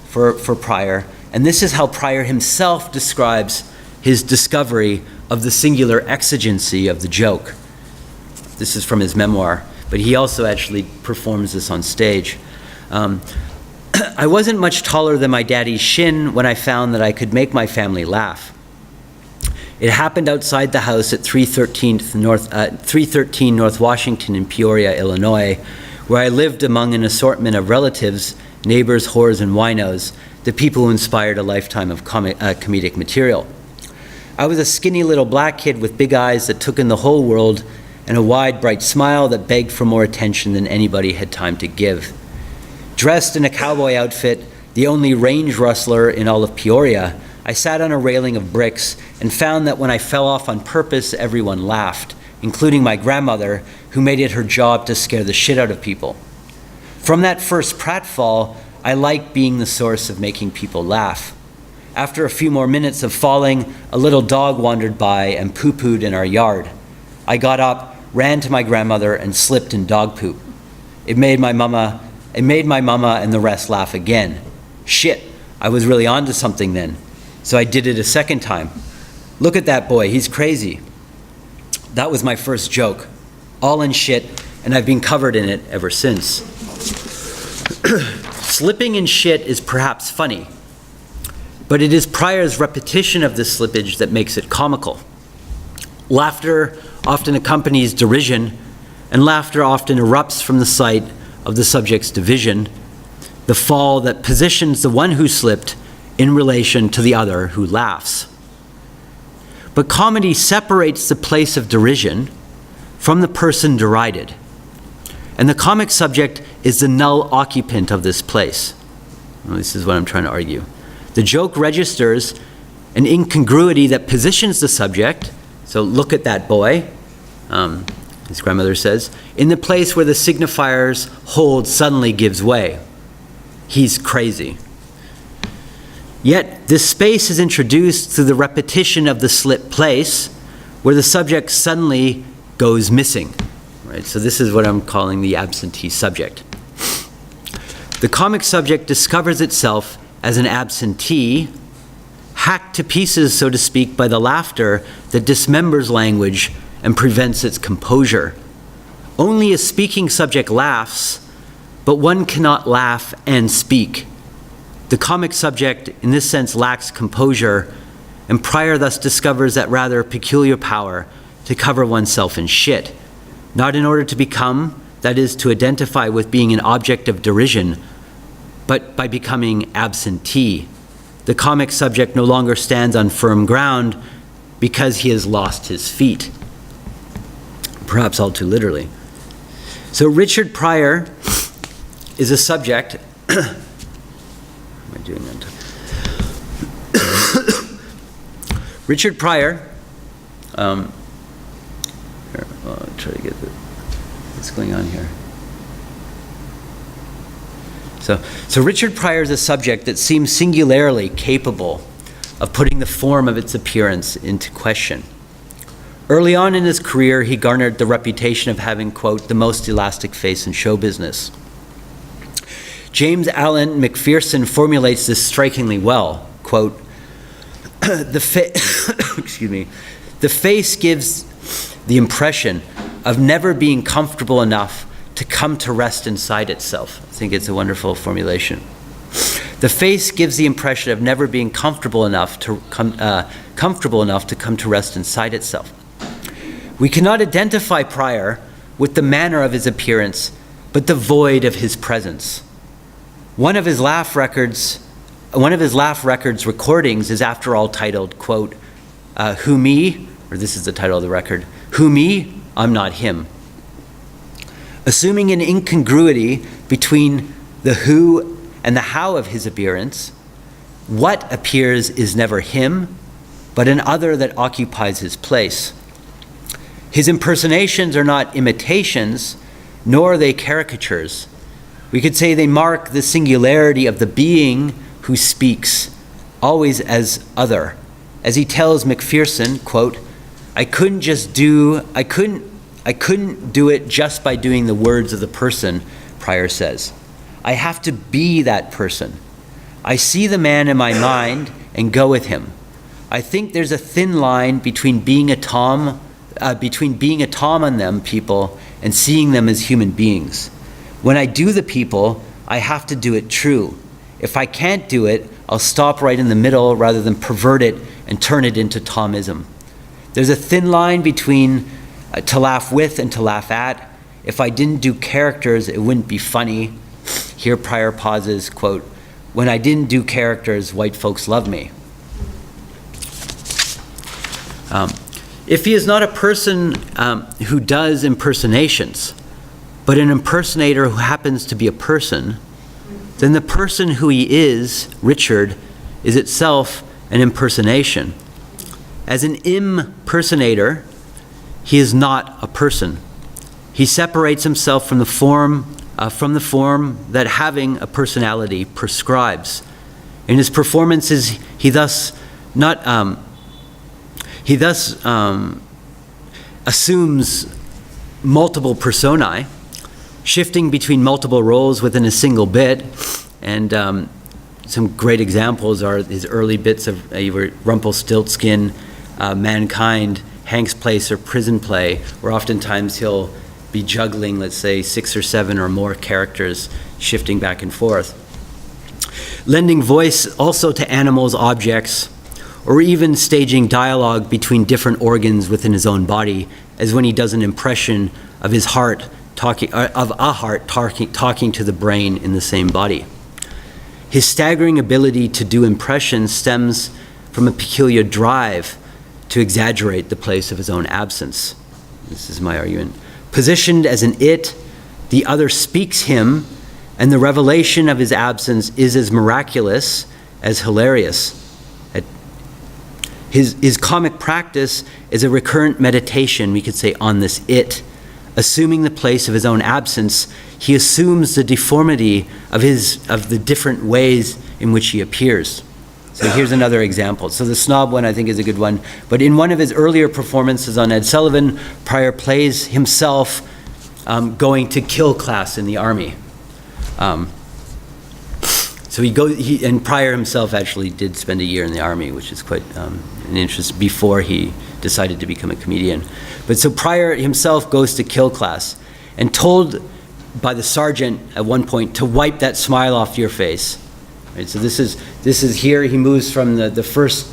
for Pryor, and this is how Pryor himself describes his discovery of the singular exigency of the joke. This is from his memoir, but he also actually performs this on stage. I wasn't much taller than my daddy's shin when I found that I could make my family laugh. It happened outside the house at 313 North Washington in Peoria, Illinois, where I lived among an assortment of relatives, neighbors, whores, and winos, the people who inspired a lifetime of comedic material. I was a skinny little black kid with big eyes that took in the whole world and a wide, bright smile that begged for more attention than anybody had time to give. Dressed in a cowboy outfit, the only range rustler in all of Peoria, I sat on a railing of bricks and found that when I fell off on purpose, everyone laughed, including my grandmother, who made it her job to scare the shit out of people. From that first pratfall, I liked being the source of making people laugh. After a few more minutes of falling, a little dog wandered by and poo-pooed in our yard. I got up, ran to my grandmother, and slipped in dog poop. It made my mama and the rest laugh again. Shit, I was really onto something then. So I did it a second time. Look at that boy, he's crazy. That was my first joke. All in shit, and I've been covered in it ever since. Slipping in shit is perhaps funny, but it is Pryor's repetition of this slippage that makes it comical. Laughter often accompanies derision, and laughter often erupts from the sight of the subject's division, the fall that positions the one who slipped in relation to the other who laughs. But comedy separates the place of derision from the person derided, and the comic subject is the null occupant of this place. Well, this is what I'm trying to argue. The joke registers an incongruity that positions the subject, so look at that boy, his grandmother says, in the place where the signifier's hold suddenly gives way. He's crazy. Yet this space is introduced through the repetition of the slip place where the subject suddenly goes missing. Right? So this is what I'm calling the absentee subject. The comic subject discovers itself as an absentee, hacked to pieces, so to speak, by the laughter that dismembers language and prevents its composure. Only a speaking subject laughs, but one cannot laugh and speak. The comic subject, in this sense, lacks composure, and Pryor thus discovers that rather peculiar power to cover oneself in shit, not in order to become, that is, to identify with being an object of derision, but by becoming absentee. The comic subject no longer stands on firm ground because he has lost his feet, perhaps all too literally. So Richard Pryor is a subject. Doing that. Richard Pryor, here, I'll try to get what's going on here. So Richard Pryor is a subject that seems singularly capable of putting the form of its appearance into question. Early on in his career, he garnered the reputation of having, quote, the most elastic face in show business. James Allen McPherson formulates this strikingly well, quote, the face gives the impression of never being comfortable enough to come to rest inside itself. I think it's a wonderful formulation. The face gives the impression of never being comfortable enough to come to rest inside itself. We cannot identify Pryor with the manner of his appearance, but the void of his presence. One of his laugh records recordings is, after all, titled, quote, Who Me, or this is the title of the record, Who Me, I'm Not Him. Assuming an incongruity between the who and the how of his appearance, what appears is never him, but an other that occupies his place. His impersonations are not imitations, nor are they caricatures. We could say they mark the singularity of the being who speaks, always as other. As he tells McPherson, quote, I couldn't do it just by doing the words of the person, Pryor says. I have to be that person. I see the man in my mind and go with him. I think there's a thin line between being a Tom on them people and seeing them as human beings. When I do the people, I have to do it true. If I can't do it, I'll stop right in the middle rather than pervert it and turn it into Thomism. There's a thin line between to laugh with and to laugh at. If I didn't do characters, it wouldn't be funny. Here Pryor pauses, quote, "When I didn't do characters, white folks love me." If he is not a person who does impersonations, but an impersonator who happens to be a person, then the person who he is, Richard, is itself an impersonation. As an impersonator, he is not a person. He separates himself from the form that having a personality prescribes. In his performances, he thus assumes multiple personae, shifting between multiple roles within a single bit. And some great examples are his early bits of Rumpelstiltskin, Mankind, Hank's Place, or Prison Play, where oftentimes he'll be juggling, let's say, 6 or 7 or more characters, shifting back and forth. Lending voice also to animals, objects, or even staging dialogue between different organs within his own body, as when he does an impression of his heart talking to the brain in the same body. His staggering ability to do impressions stems from a peculiar drive to exaggerate the place of his own absence. This is my argument. Positioned as an it, the other speaks him, and the revelation of his absence is as miraculous as hilarious. His comic practice is a recurrent meditation, we could say, on this it. Assuming the place of his own absence, he assumes the deformity of the different ways in which he appears. So here's another example. So the snob one I think is a good one. But in one of his earlier performances on Ed Sullivan, Pryor plays himself going to kill class in the army. And Pryor himself actually did spend a year in the army, which is quite an interest before he decided to become a comedian. But so Pryor himself goes to kill class and told by the sergeant at one point to wipe that smile off your face. Right, so this is here, he moves from the first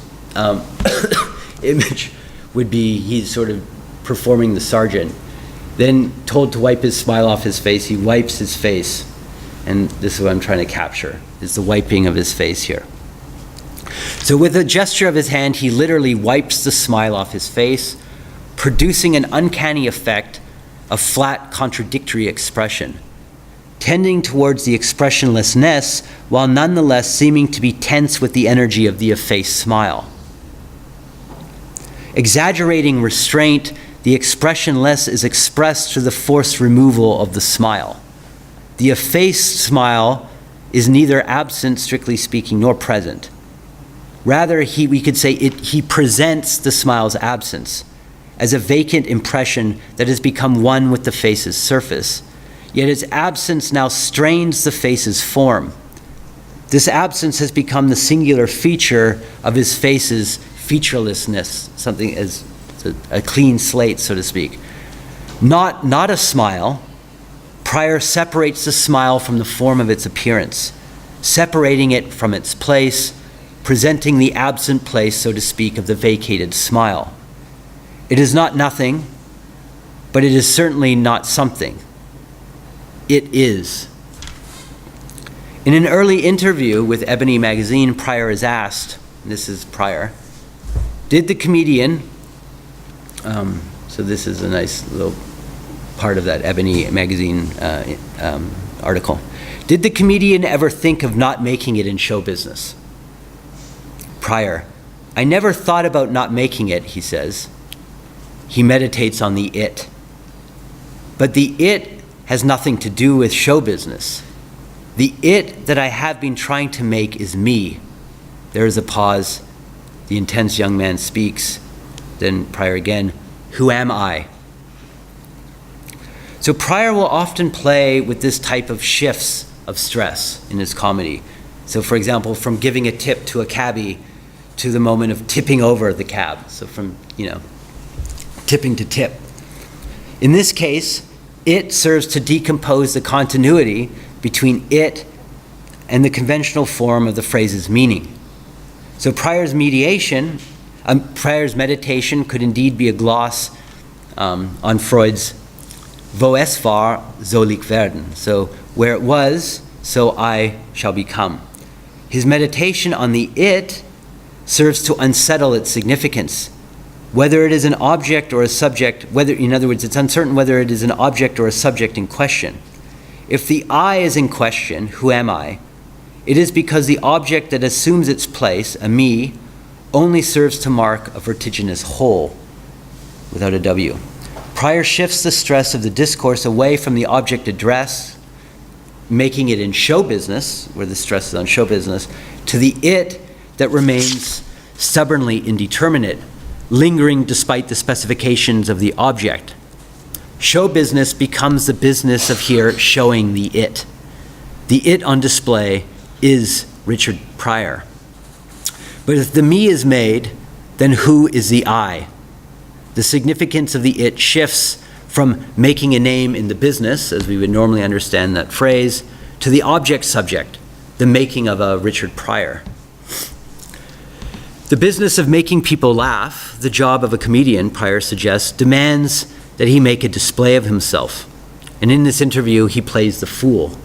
image would be he's sort of performing the sergeant. Then told to wipe his smile off his face, he wipes his face. And this is what I'm trying to capture, is the wiping of his face here. So with a gesture of his hand, he literally wipes the smile off his face, producing an uncanny effect of flat, contradictory expression, tending towards the expressionlessness while nonetheless seeming to be tense with the energy of the effaced smile. Exaggerating restraint, the expressionless is expressed through the forced removal of the smile. The effaced smile is neither absent, strictly speaking, nor present. Rather, we could say he presents the smile's absence as a vacant impression that has become one with the face's surface. Yet its absence now strains the face's form. This absence has become the singular feature of his face's featurelessness, something as a clean slate, so to speak. Not a smile. Pryor separates the smile from the form of its appearance, separating it from its place, presenting the absent place, so to speak, of the vacated smile. It is not nothing, but it is certainly not something. It is. In an early interview with Ebony magazine, Pryor is asked, and this is Pryor, did the comedian, so this is a nice little part of that Ebony magazine article. Did the comedian ever think of not making it in show business? Pryor, I never thought about not making it, he says. He meditates on the it. But the it has nothing to do with show business. The it that I have been trying to make is me. There is a pause. The intense young man speaks. Then Pryor again, who am I? So Pryor will often play with this type of shifts of stress in his comedy. So for example, from giving a tip to a cabbie to the moment of tipping over the cab. So from, tipping to tip. In this case, it serves to decompose the continuity between it and the conventional form of the phrase's meaning. So Pryor's meditation, Pryor's meditation could indeed be a gloss on Freud's Wo es war, soll ich werden. So where it was, so I shall become. His meditation on the it serves to unsettle its significance. Whether it is an object or a subject, in other words, it's uncertain whether it is an object or a subject in question. If the I is in question, who am I? It is because the object that assumes its place, a me, only serves to mark a vertiginous whole, without a W. Pryor shifts the stress of the discourse away from the object address, making it in show business, where the stress is on show business, to the it that remains stubbornly indeterminate, lingering despite the specifications of the object. Show business becomes the business of here showing the it. The it on display is Richard Pryor. But if the me is made, then who is the I? The significance of the it shifts from making a name in the business, as we would normally understand that phrase, to the object subject, the making of a Richard Pryor. The business of making people laugh, the job of a comedian, Pryor suggests, demands that he make a display of himself. And in this interview, he plays the fool,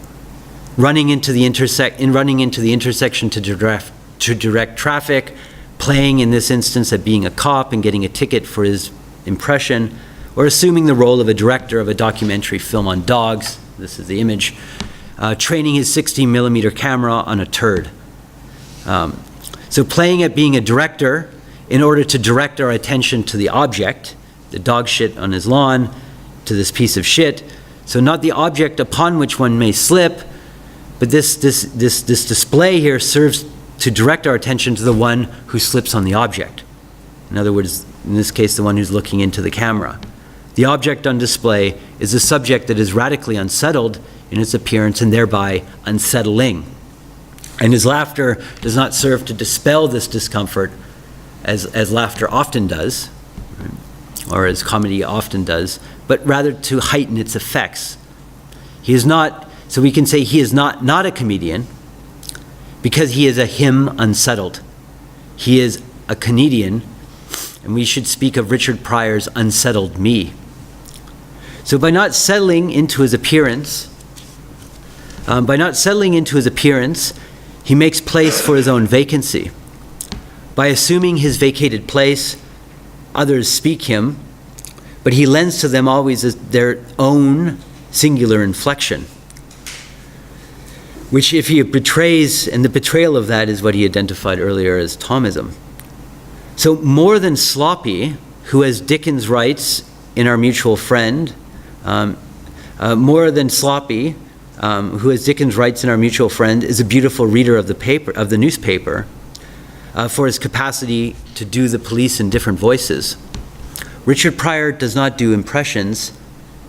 running into the intersection to direct traffic, playing in this instance at being a cop and getting a ticket for his impression, or assuming the role of a director of a documentary film on dogs, this is the image, training his 16mm camera on a turd. So playing at being a director in order to direct our attention to the object, the dog shit on his lawn, to this piece of shit. So not the object upon which one may slip, but this display here serves to direct our attention to the one who slips on the object. In other words, in this case, the one who's looking into the camera. The object on display is a subject that is radically unsettled in its appearance and thereby unsettling. And his laughter does not serve to dispel this discomfort as laughter often does, or as comedy often does, but rather to heighten its effects. He is not, so we can say he is not a comedian because he is a him unsettled. He is a Conedian, and we should speak of Richard Pryor's unsettled me. So by not settling into his appearance, he makes place for his own vacancy. By assuming his vacated place, others speak him, but he lends to them always their own singular inflection, which if he betrays, and the betrayal of that is what he identified earlier as Thomism. So more than sloppy, who as Dickens writes in Our Mutual Friend, more than sloppy, who as Dickens writes in Our Mutual Friend, is a beautiful reader of the newspaper, for his capacity to do the police in different voices. Richard Pryor does not do impressions.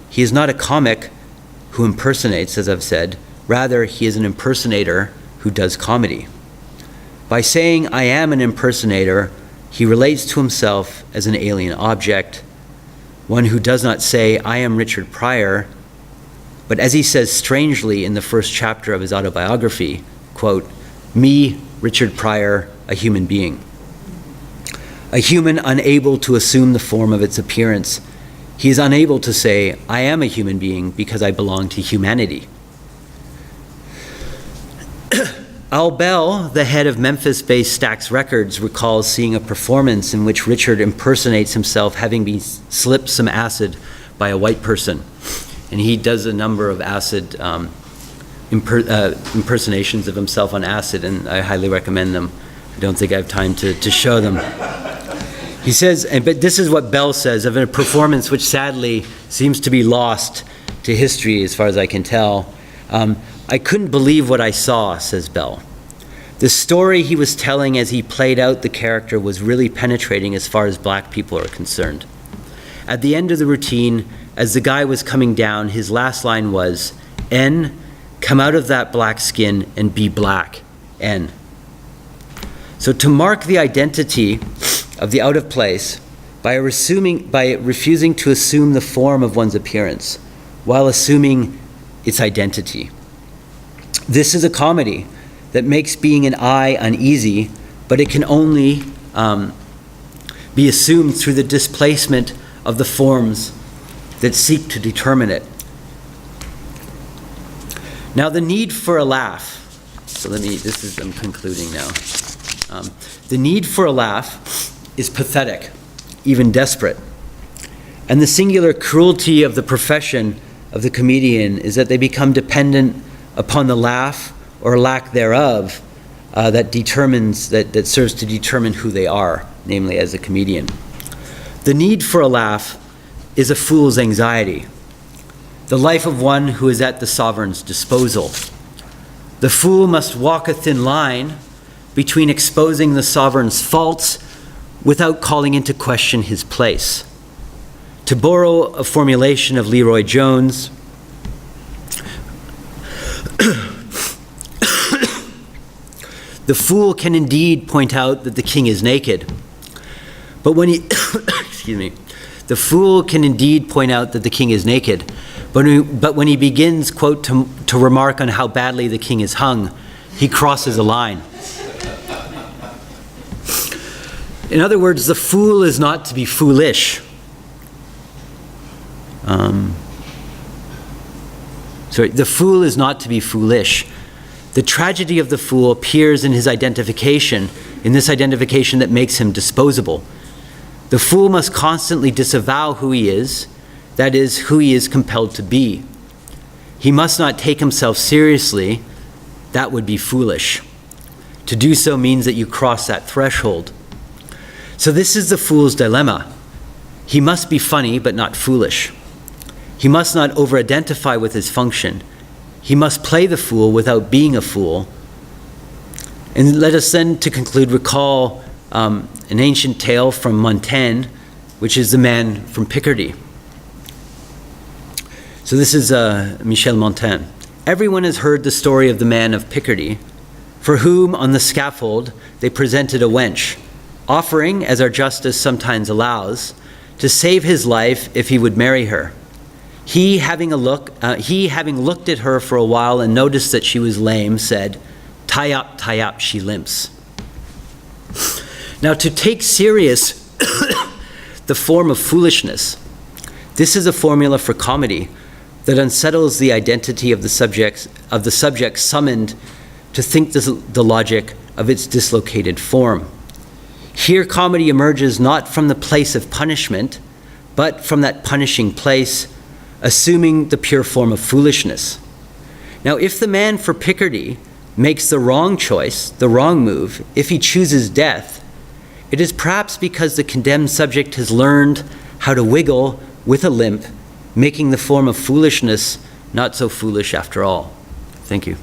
He is not a comic who impersonates, as I've said. Rather, he is an impersonator who does comedy. By saying, I am an impersonator, he relates to himself as an alien object, one who does not say, I am Richard Pryor, but as he says strangely in the first chapter of his autobiography, quote, me, Richard Pryor, a human being. A human unable to assume the form of its appearance. He is unable to say, I am a human being because I belong to humanity. Al Bell, the head of Memphis-based Stax Records, recalls seeing a performance in which Richard impersonates himself having been slipped some acid by a white person. And he does a number of acid impersonations of himself on acid, and I highly recommend them. I don't think I have time to show them. He says, but this is what Bell says of a performance which sadly seems to be lost to history as far as I can tell. I couldn't believe what I saw, says Bell. The story he was telling as he played out the character was really penetrating as far as black people are concerned. At the end of the routine, as the guy was coming down, his last line was, N, come out of that black skin and be black, N. So to mark the identity of the out of place by refusing to assume the form of one's appearance while assuming its identity. This is a comedy that makes being an I uneasy, but it can only be assumed through the displacement of the forms that seek to determine it. Now the need for a laugh, so I'm concluding now. The need for a laugh is pathetic, even desperate. And the singular cruelty of the profession of the comedian is that they become dependent upon the laugh or lack thereof that serves to determine who they are, namely as a comedian. The need for a laugh is a fool's anxiety, the life of one who is at the sovereign's disposal. The fool must walk a thin line between exposing the sovereign's faults without calling into question his place. To borrow a formulation of Leroy Jones, the fool can indeed point out that the king is naked, but when he, the fool can indeed point out that the king is naked, but when he begins, quote, to remark on how badly the king is hung, he crosses a line. In other words, the fool is not to be foolish. The fool is not to be foolish. The tragedy of the fool appears in his identification, in this identification that makes him disposable. The fool must constantly disavow who he is, that is, who he is compelled to be. He must not take himself seriously. That would be foolish. To do so means that you cross that threshold. So this is the fool's dilemma. He must be funny, but not foolish. He must not over-identify with his function. He must play the fool without being a fool. And let us then, to conclude, recall an ancient tale from Montaigne, which is the man from Picardy. So this is Michel Montaigne. Everyone has heard the story of the man of Picardy, for whom on the scaffold they presented a wench, offering, as our justice sometimes allows, to save his life if he would marry her. He, having looked at her for a while and noticed that she was lame, said, tie up, she limps." Now, to take serious the form of foolishness, this is a formula for comedy that unsettles the identity of the subject summoned to think the logic of its dislocated form. Here, comedy emerges not from the place of punishment, but from that punishing place, assuming the pure form of foolishness. Now, if the man for Picardy makes the wrong choice, the wrong move, if he chooses death, it is perhaps because the condemned subject has learned how to wiggle with a limp, making the form of foolishness not so foolish after all. Thank you.